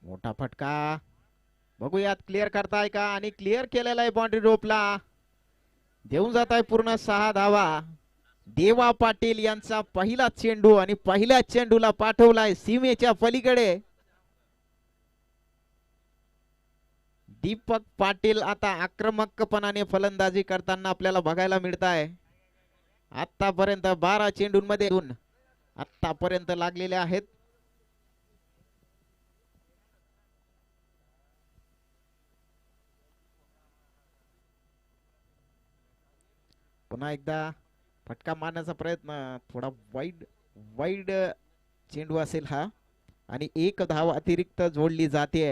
मोठा फटका, बघूयात क्लिअर करताय का, आणि क्लिअर केलेला आहे बाउंड्री रोपला. देऊन जात आहे पूर्ण 6 धावा. देवा पाटील यांचा पहिला चेंडू आणि पहिल्या चेंडूला पाठवलाय सीमेच्या पलीकडे. दीपक पाटील आता आक्रमकपणाने फलंदाजी करताना आपल्याला बघायला मिळत आहे. आतापर्यंत 12 चेंडूंमध्ये आतापर्यंत लागलेले आहेत. पुन्हा एकदा फटका मारण्याचा प्रयत्न, थोडा वाईड चेंडू असेल हा, आणि 1 धाव अतिरिक्त जोडली जाते.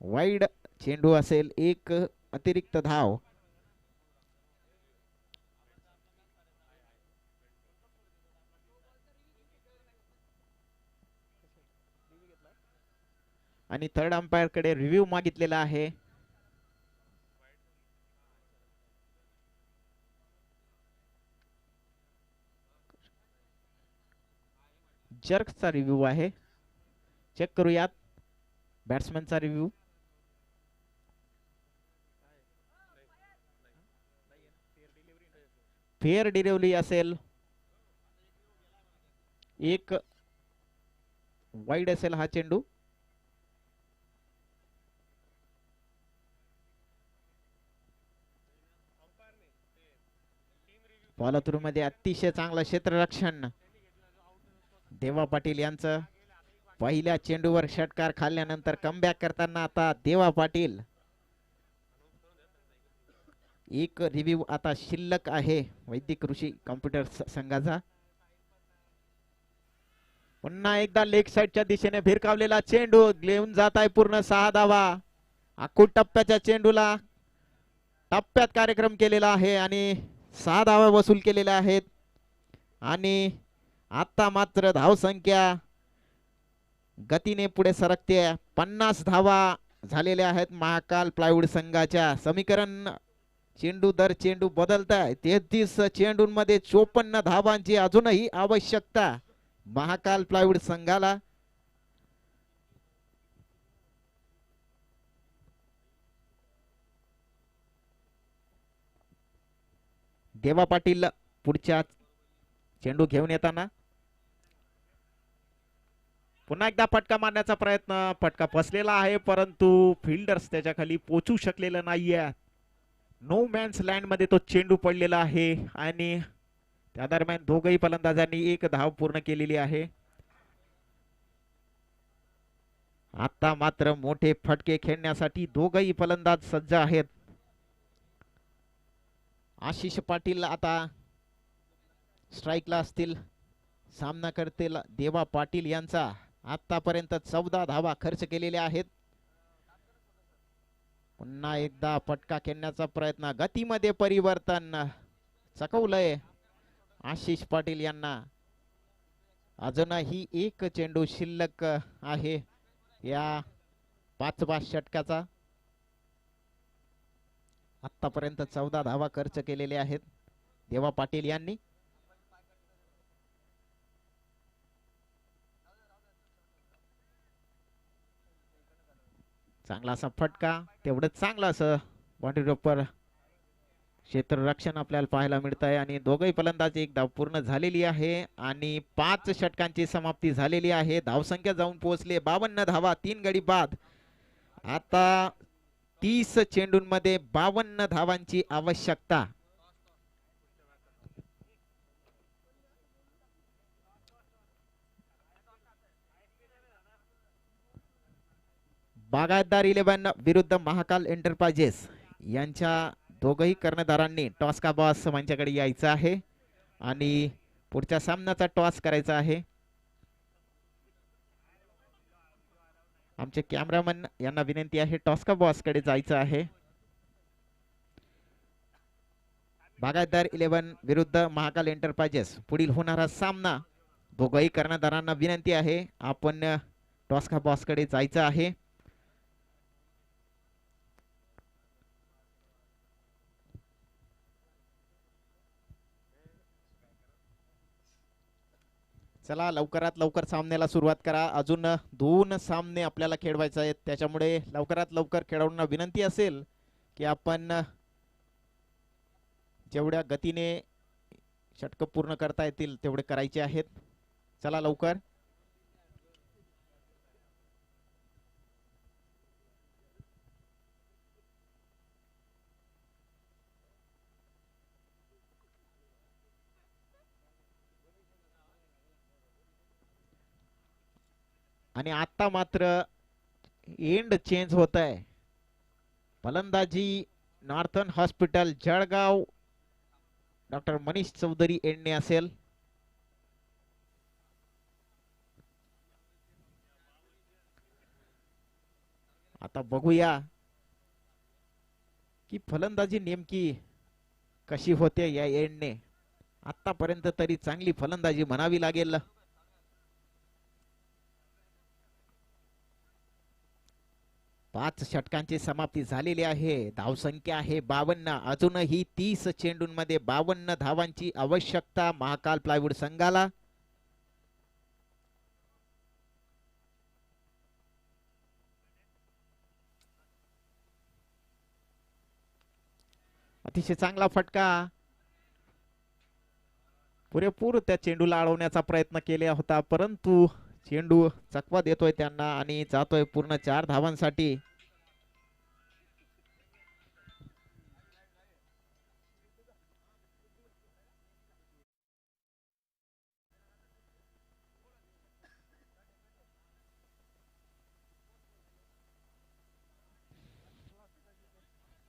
वाईड चेंडू असेल, 1 अतिरिक्त धाव. आणि थर्ड अंपायर कडे रिव्ह्यू मागितलेला आहे. जर्कचा रिव्ह्यू आहे, चेक करूयात बॅट्समॅनचा रिव्ह्यू. फेअर डिलिव्हरी असेल, 1 वाईड असेल हा चेंडू. फॉलो थ्रू मध्ये अतिशय चांगलं क्षेत्ररक्षण देवा पाटील यांचं. पहिल्या चेंडूवर षटकार खाल्ल्यानंतर कमबॅक करताना आता देवा पाटील. एक रिव्ह्यू आता शिल्लक आहे वैदिक कृषी कॉम्प्युटर संघाचा. पुन्हा एकदा लेग साइडच्या दिशेने भिरकावलेला चेंडू घेऊन जात आहे पूर्ण 6 धावा. आखूड टप्प्याच्या चेंडूला टप्प्यात कार्यक्रम केलेला आहे आणि 6 धावा वसूल केलेल्या आहेत. आणि आता मात्र धावसंख्या गतीने पुढे सरकते. 50 धावा झालेल्या आहेत महाकाल प्लायवूड संघाच्या. समीकरण चेंडू दर चेंडू बदलत आहे. 33 चेंडूंमध्ये 54 धावांची अजूनही आवश्यकता महाकाल प्लायवूड संघाला. देवा पाटील पुढच्या चेंडू घेऊन येताना पुन्हा एकदा फटका मारण्याचा प्रयत्न, फटका फसलेला आहे, परंतु फिल्डर्स त्याच्या खाली पोहोचू शकलेला नाहीये. नो मॅन्स लँड मध्ये तो चेंडू पडलेला आहे आणि त्या दरम्यान दोघही फलंदाजांनी एक धाव पूर्ण केलेली आहे. आता मात्र मोठे फटके खेळण्यासाठी दोघही फलंदाज सज्ज आहेत. आशिष पाटील आता स्ट्राईकला असतील. सामना करतील देवा पाटील यांचा. आतापर्यंत 14 धावा खर्च केलेल्या आहेत. पुन्हा एकदा फटका खेळण्याचा प्रयत्न. गतीमध्ये परिवर्तन चकवलंय आशिष पाटील यांना. अजूनही एक चेंडू शिल्लक आहे या 5व्या षटकाचा. आतापर्यंत 14 धावा खर्च केलेल्या आहेत देवा पाटील यांनी. चांगला असा फटका. तेवढंच चांगला असं बाउंड्री रोपर क्षेत्ररक्षण आपल्याला पाहायला मिळत आहे. आणि दोघही फलंदाज एक धाव पूर्ण झालेली आहे आणि 5 षटकांची समाप्ती झालेली आहे. धावसंख्या जाऊन पोहोचले 52 धावा, 3 गडी बाद. आता 30 चेंडूंमध्ये 52 धावांची आवश्यकता. बागायतदार 11 विरुद्ध महाकाल एंटरप्राइजेस यांच्या दोघही कर्णधारांनी टॉस का बॉस यांच्याकडे यायचं आहे आणि पुढच्या सामन्याचा टॉस करायचा आहे. आमचे कॅमेरामन यांना विनंती आहे टॉस का बॉस कडे जायचं आहे. बागायतदार 11 विरुद्ध महाकाल एंटरप्राइजेस पुढील होणारा सामना. दोघही कर्णधारांना विनंती आहे आपण टॉस का बॉस कडे जायचं आहे. चला लवकरात लवकर सामन्याला सुरुवात करा. अजून 2 सामने आपल्याला खेळवायचे आहेत. त्याच्यामुळे लवकरात लवकर खेळाडूंना विनंती असेल की आपण जेवढ्या गतीने षटक पूर्ण करता येतील तेवढे करायचे आहेत. चला लवकर. आणि आता मात्र एंड चेंज होत आहे. फलंदाजी northern hospital Jalgaon doctor Manish Chaudhari एंडने असेल. आता बघूया की फलंदाजी नेमकी कशी होते या एंडने. आतापर्यंत तरी चांगली फलंदाजी म्हणावी लागेल. पाच षटकांची समाप्ती झालेली आहे. धावसंख्या आहे 52. अजूनही 30 चेंडूंमध्ये 52 धावांची आवश्यकता महाकाल प्लायवूड संघाला. अतिशय चांगला फटका. पुरेपूर त्या चेंडूला अडवण्याचा प्रयत्न केला होता परंतु चेंडू चकवा देतोय त्यांना आणि जातोय पूर्ण 4 धावांसाठी.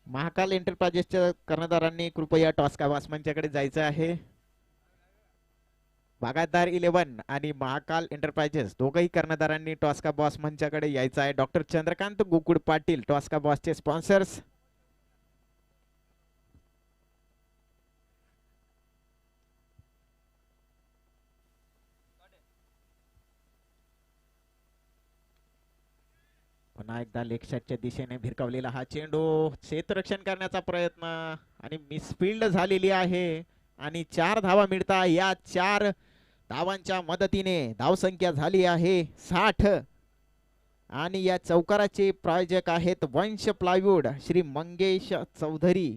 महाकाल एंटरप्राइजेसच्या कर्णधारांनी कृपया टॉस का बासमनच्याकडे जायचं आहे. बागायतदार 11 आणि महाकाल एंटरप्राइजेस दोघही कर्णधारांनी टॉस का बॉस मंचाकडे यायचं आहे. डॉक्टर चंद्रकांत गोकुळ पाटील टॉस का बॉसचे स्पॉन्सर्स. पुन्हा एकदा लेग शॉटच्या दिशेने भिरकावलेला हा चेंडू. क्षेत्ररक्षण करण्याचा प्रयत्न आणि मिसफिल्ड झालेली आहे आणि 4 धावा मिळतात. या 4 धावांच्या मदतीने धावसंख्या झाली आहे 60. आणि या चौकाराचे प्रायोजक आहेत वंश प्लायवूड श्री मंगेश चौधरी.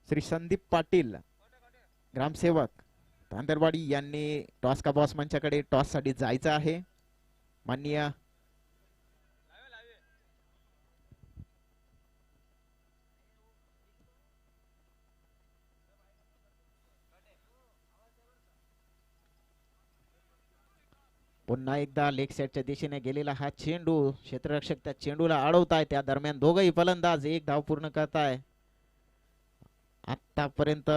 श्री संदीप पाटील ग्रामसेवक तांदरवाडी यांनी टॉस का बॉस मंचाकडे टॉस साठी जायचं आहे. माननीय पुन्हा एकदा लेग साईडच्या दिशेने गेलेला हा चेंडू, क्षेत्ररक्षक त्या चेंडूला अडवताय, त्या दरम्यान दोघही फलंदाज एक धाव पूर्ण करताय. आतापर्यंत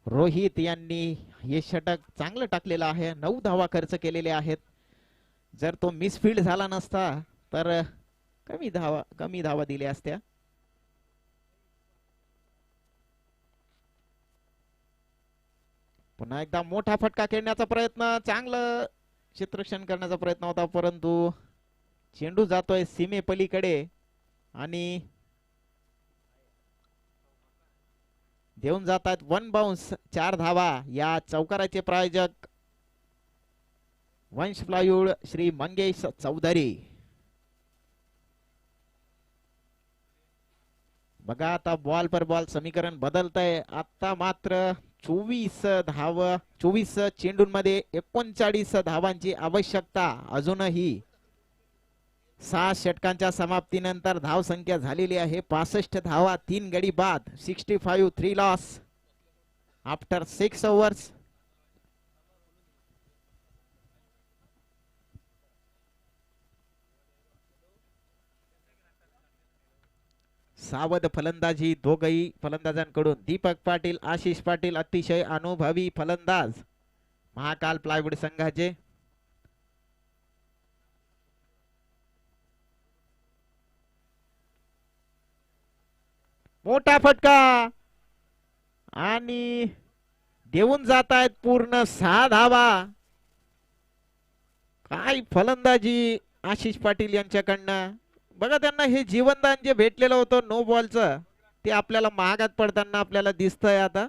रोहित यांनी हे षटक चांगलं टाकलेलं आहे, 9 धावा खर्च केलेले आहेत. जर तो मिसफील्ड झाला नसता तर कमी धावा दिल्या असत्या. पुन्हा एकदा मोठा फटका खेळण्याचा प्रयत्न, चांगलं क्षेत्ररक्षण करण्याचा प्रयत्न होता, परंतु चेंडू जातोय सीमेपलीकडे आणि देऊन जातात 1 बाउन्स. 4 धावा. या चौकाराचे प्रायोजक वंश प्लायवूड श्री मंगेश चौधरी. बघा आता बॉल पर बॉल समीकरण बदलतंय. आता मात्र 24 चेंडूंमध्ये 39 धावांची आवश्यकता. अजूनही 6 षटकांच्या समाप्तीनंतर धाव संख्या झालेली आहे 65 धावा. 3 गडी बाद. 65 3 लॉस आफ्टर 6 ओव्हर्स. सावध फलंदाजी दोघही फलंदाजांकडून. दीपक पाटील, आशिष पाटील अतिशय अनुभवी फलंदाज महाकाल प्लायवूड संघाचे. मोठा फटका आणि देऊन जात आहेत पूर्ण 6 धावा. काय फलंदाजी आशिष पाटील यांच्याकडनं. बघा त्यांना हे जीवनदान जे भेटलेलं होतं नो बॉलचं, ते आपल्याला महागात पडताना आपल्याला दिसतंय. आता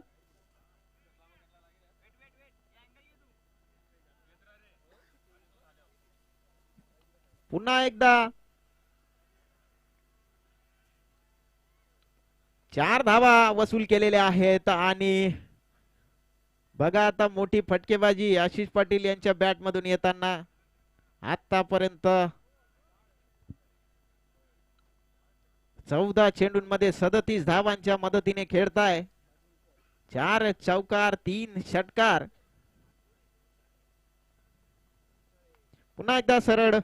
पुन्हा एकदा 4 धावा वसूल केलेल्या आहेत आणि बघा आता मोठी फटकेबाजी आशिष पाटील यांच्या बॅट मधून येताना. आतापर्यंत 14 चेंडूंमध्ये 37 धावांच्या मदतीने खेळताय. 4 चौकार 3 षटकार. पुन्हा एकदा सरळ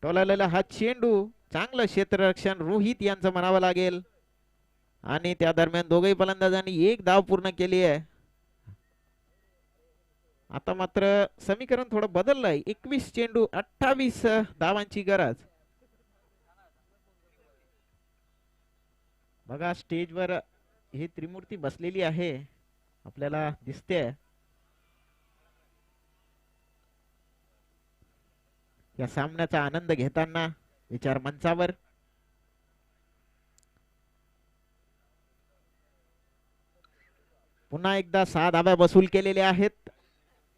टोलालेला हा चेंडू. चांगलं क्षेत्ररक्षण रोहित यांचं म्हणावं लागेल आणि त्या दरम्यान दोघही फलंदाजांनी 1 धाव पूर्ण केली आहे. आता मात्र समीकरण थोडं बदललंय. 21 चेंडू 28 धावांची गरज. बघा स्टेजवर ही त्रिमूर्ती बसलेली आहे, आपल्याला दिसते. या सामन्याचा आनंद घेताना विचार मंचावर. पुन्हा एकदा 6 धावा वसूल केलेल्या आहेत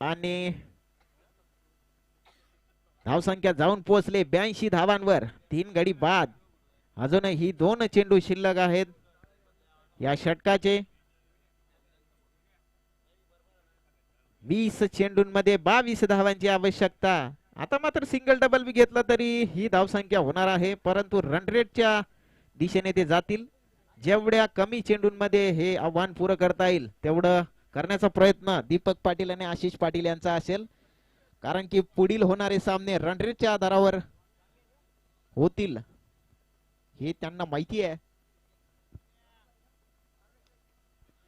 आणि धावसंख्या जाऊन पोहोचले 82 धावांवर. 3 गडी बाद. अजूनही 2 चेंडू शिल्लक आहेत या षटकाचे. 20 चेंडूंमध्ये 22 धावांची आवश्यकता. आता मात्र सिंगल डबल बी घेतला तरी ही धावसंख्या होणार आहे, परंतु रन रेटच्या दिशेने ते जातील. जेवढ्या कमी चेंडूंमध्ये हे आव्हान पूर्ण करता येईल तेवढं करण्याचा प्रयत्न दीपक पाटील आणि आशिष पाटील यांचा असेल, कारण की पुढील होणारे सामने रन रेटच्या आधारावर होतील हे त्यांना माहिती आहे.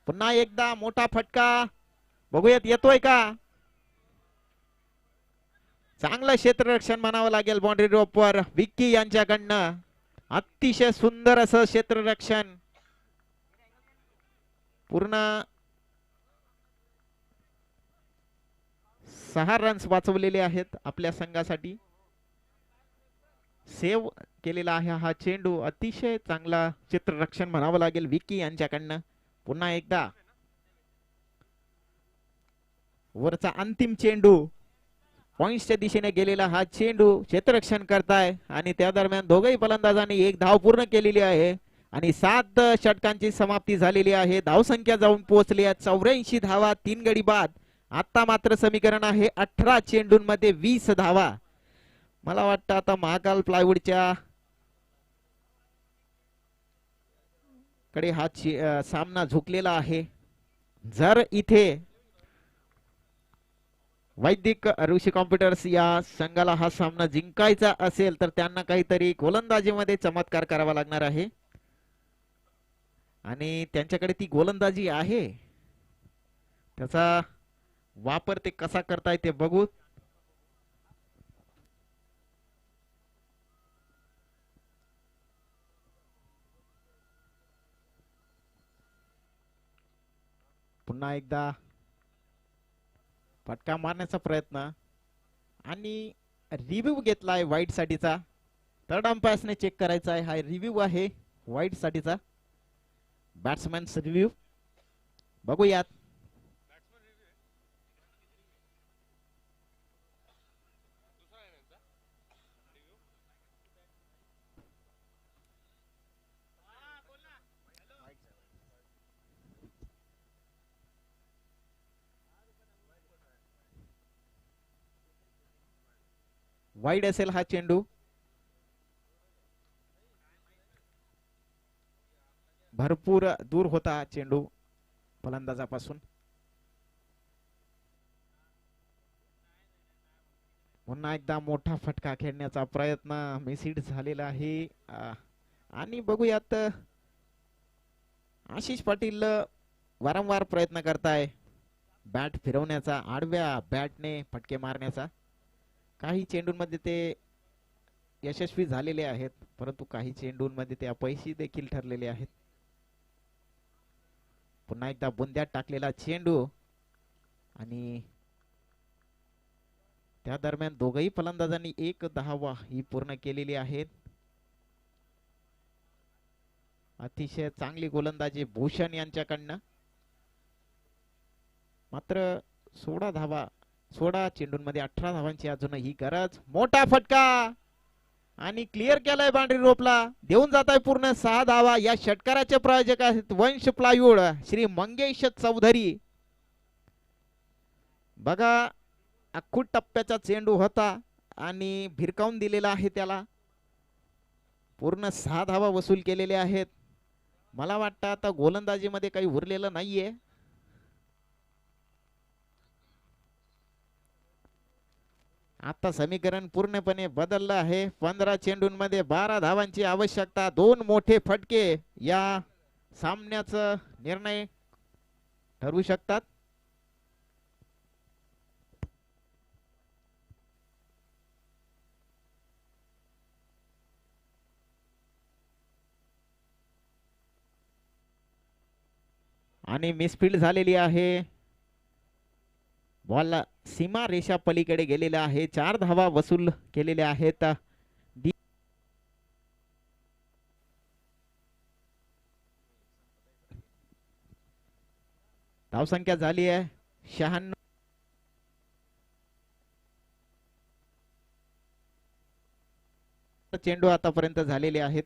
पुन्हा एकदा मोठा फटका बघूयात येतोय का. चांगलं क्षेत्ररक्षण म्हणावं लागेल बाउंड्री रोपवर विक्की यांच्याकडनं. अतिशय सुंदर असं क्षेत्ररक्षण. पूर्ण 6 रन्स वाचवलेले आहेत आपल्या संघासाठी. सेव्ह केलेला आहे हा चेंडू. अतिशय चांगला क्षेत्ररक्षण म्हणावं लागेल विक्की यांच्याकडनं. पुन्हा एकदा वरचा अंतिम चेंडू, पॉइंट्सच्या दिशेने गेलेला हा चेंडू क्षेत्ररक्षण करताय आणि त्या दरम्यान दोघही फलंदाजांनी 1 धाव पूर्ण केलेली आहे आणि 7 षटकांची समाप्ती झालेली आहे. धावसंख्या जाऊन पोहोचली आहे 84 धावा. 3 गडी बाद. आता मात्र समीकरण आहे 18 चेंडूंमध्ये 20 धावा. मला वाटतं आता महाकाल प्लायवूडच्या कडे हा सामना झुकलेला आहे. जर इथे वैदिक ऋषी कॉम्प्युटर्स या संघाला हा सामना जिंकायचा असेल तर त्यांना काहीतरी गोलंदाजीमध्ये चमत्कार करावा लागणार आहे आणि त्यांच्याकडे ती गोलंदाजी आहे, त्याचा वापर ते कसा करताय ते बघू. पुन्हा एकदा फटका मारण्याचा प्रयत्न आणि रिव्ह्यू घेतलाय वाईट साठीचा. थर्ड अंपायर्सने चेक करायचा आहे, हा रिव्ह्यू आहे वाईट साठीचा, बॅट्समॅन्स रिव्ह्यू. बघूयात. वाईड असेल हा चेंडू, भरपूर दूर होता चेंडू फलंदाजापासून. पुन्हा एकदा मोठा फटका खेळण्याचा प्रयत्न मिसहिट झालेला आहे आणि बघूयात. आशिष पाटील वारंवार प्रयत्न करताय बॅट फिरवण्याचा, आडव्या बॅटने फटके मारण्याचा. काही चेंडूंमध्ये ते यशस्वी झालेले आहेत, परंतु काही चेंडूंमध्ये ते अपयशी देखील ठरलेले आहेत. पुन्हा एकदा बुंद्यात टाकलेला चेंडू आणि त्या दरम्यान दोघही फलंदाजांनी 1 धावा ही पूर्ण केलेली आहेत. अतिशय चांगली गोलंदाजी भूषण यांच्याकडनं. मात्र 16 चेंडूंमध्ये 18 धावांची अजूनही गरज. मोठा फटका आणि क्लिअर केलाय बाउंड्री रोपला, देऊन जात आहे पूर्ण 6 धावा. या षटकाराचे प्रायोजक आहेत वंश प्लायवूड, श्री मंगेश चौधरी. बघा, अख्खूट टप्प्याचा चेंडू होता आणि भिरकावून दिलेला आहे त्याला. पूर्ण 6 धावा वसूल केलेल्या आहेत. मला वाटतं आता गोलंदाजीमध्ये काही उरलेलं नाहीये. आता समीकरण पूर्णपणे बदललं आहे. 15 चेंडूंमध्ये 12 धावांची आवश्यकता. 2 मोठे फटके या सामन्याचा निर्णय ठरवू शकतात. आणि मिसफील्ड झालेली आहे. बॉल सीमा रेषा पलीकडे गेलेला आहे. 4 धावा वसूल केलेल्या आहेत. धावसंख्या झाली आहे 96. चेंडू आतापर्यंत झालेले आहेत.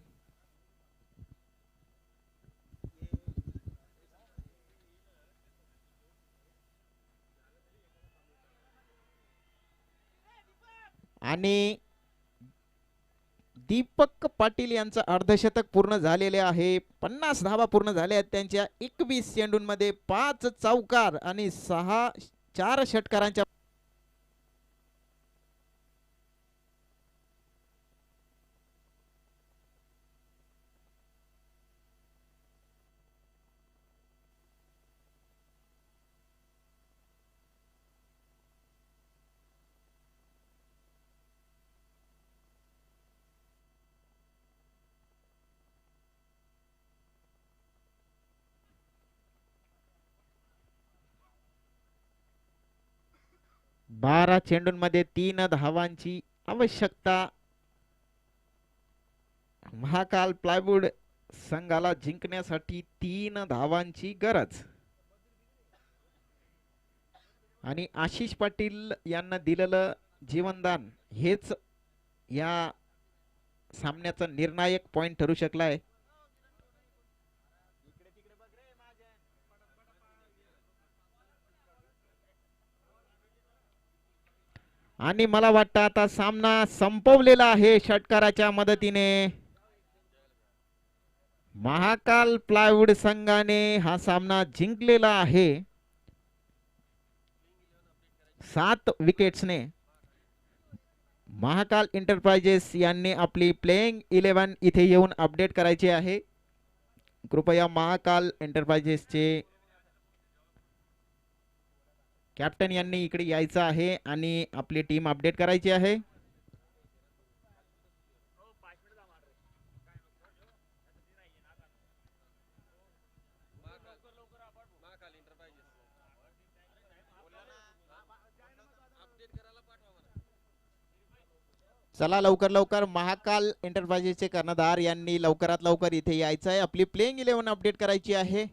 आणि दीपक पाटील यांचं अर्धशतक पूर्ण झालेले आहे. 50 धावा पूर्ण झाल्या आहेत त्यांच्या. 21 चेंडूंमध्ये 5 चौकार आणि 4 षटकारांच्या. बारा चेंडूंमध्ये 3 धावांची आवश्यकता. महाकाल प्लायवूड संघाला जिंकण्यासाठी 3 धावांची गरज. आणि आशिष पाटील यांना दिलेलं जीवनदान हेच या सामन्याचा निर्णायक पॉइंट ठरू शकलाय. आणि मला वाटतं आता सामना संपवलेला आहे षटकाराच्या मदतीने. महाकाल प्लायवूड संघाने हा सामना जिंकलेला आहे. 7 विकेट्सने महाकाल एंटरप्राइजेस यांनी आपली प्लेइंग 11 इथे येऊन अपडेट करायची आहे. कृपया महाकाल एंटरप्राइजेसचे कॅप्टन यांनी इकडे यायचं आहे आणि आपली टीम अपडेट करायची आहे. चला लवकर लवकर महाकाल एंटरप्राइजेसचे कर्णधार यांनी लवकरात लवकर इथे यायचं आहे. आपली प्लेइंग 11 अपडेट करायची आहे.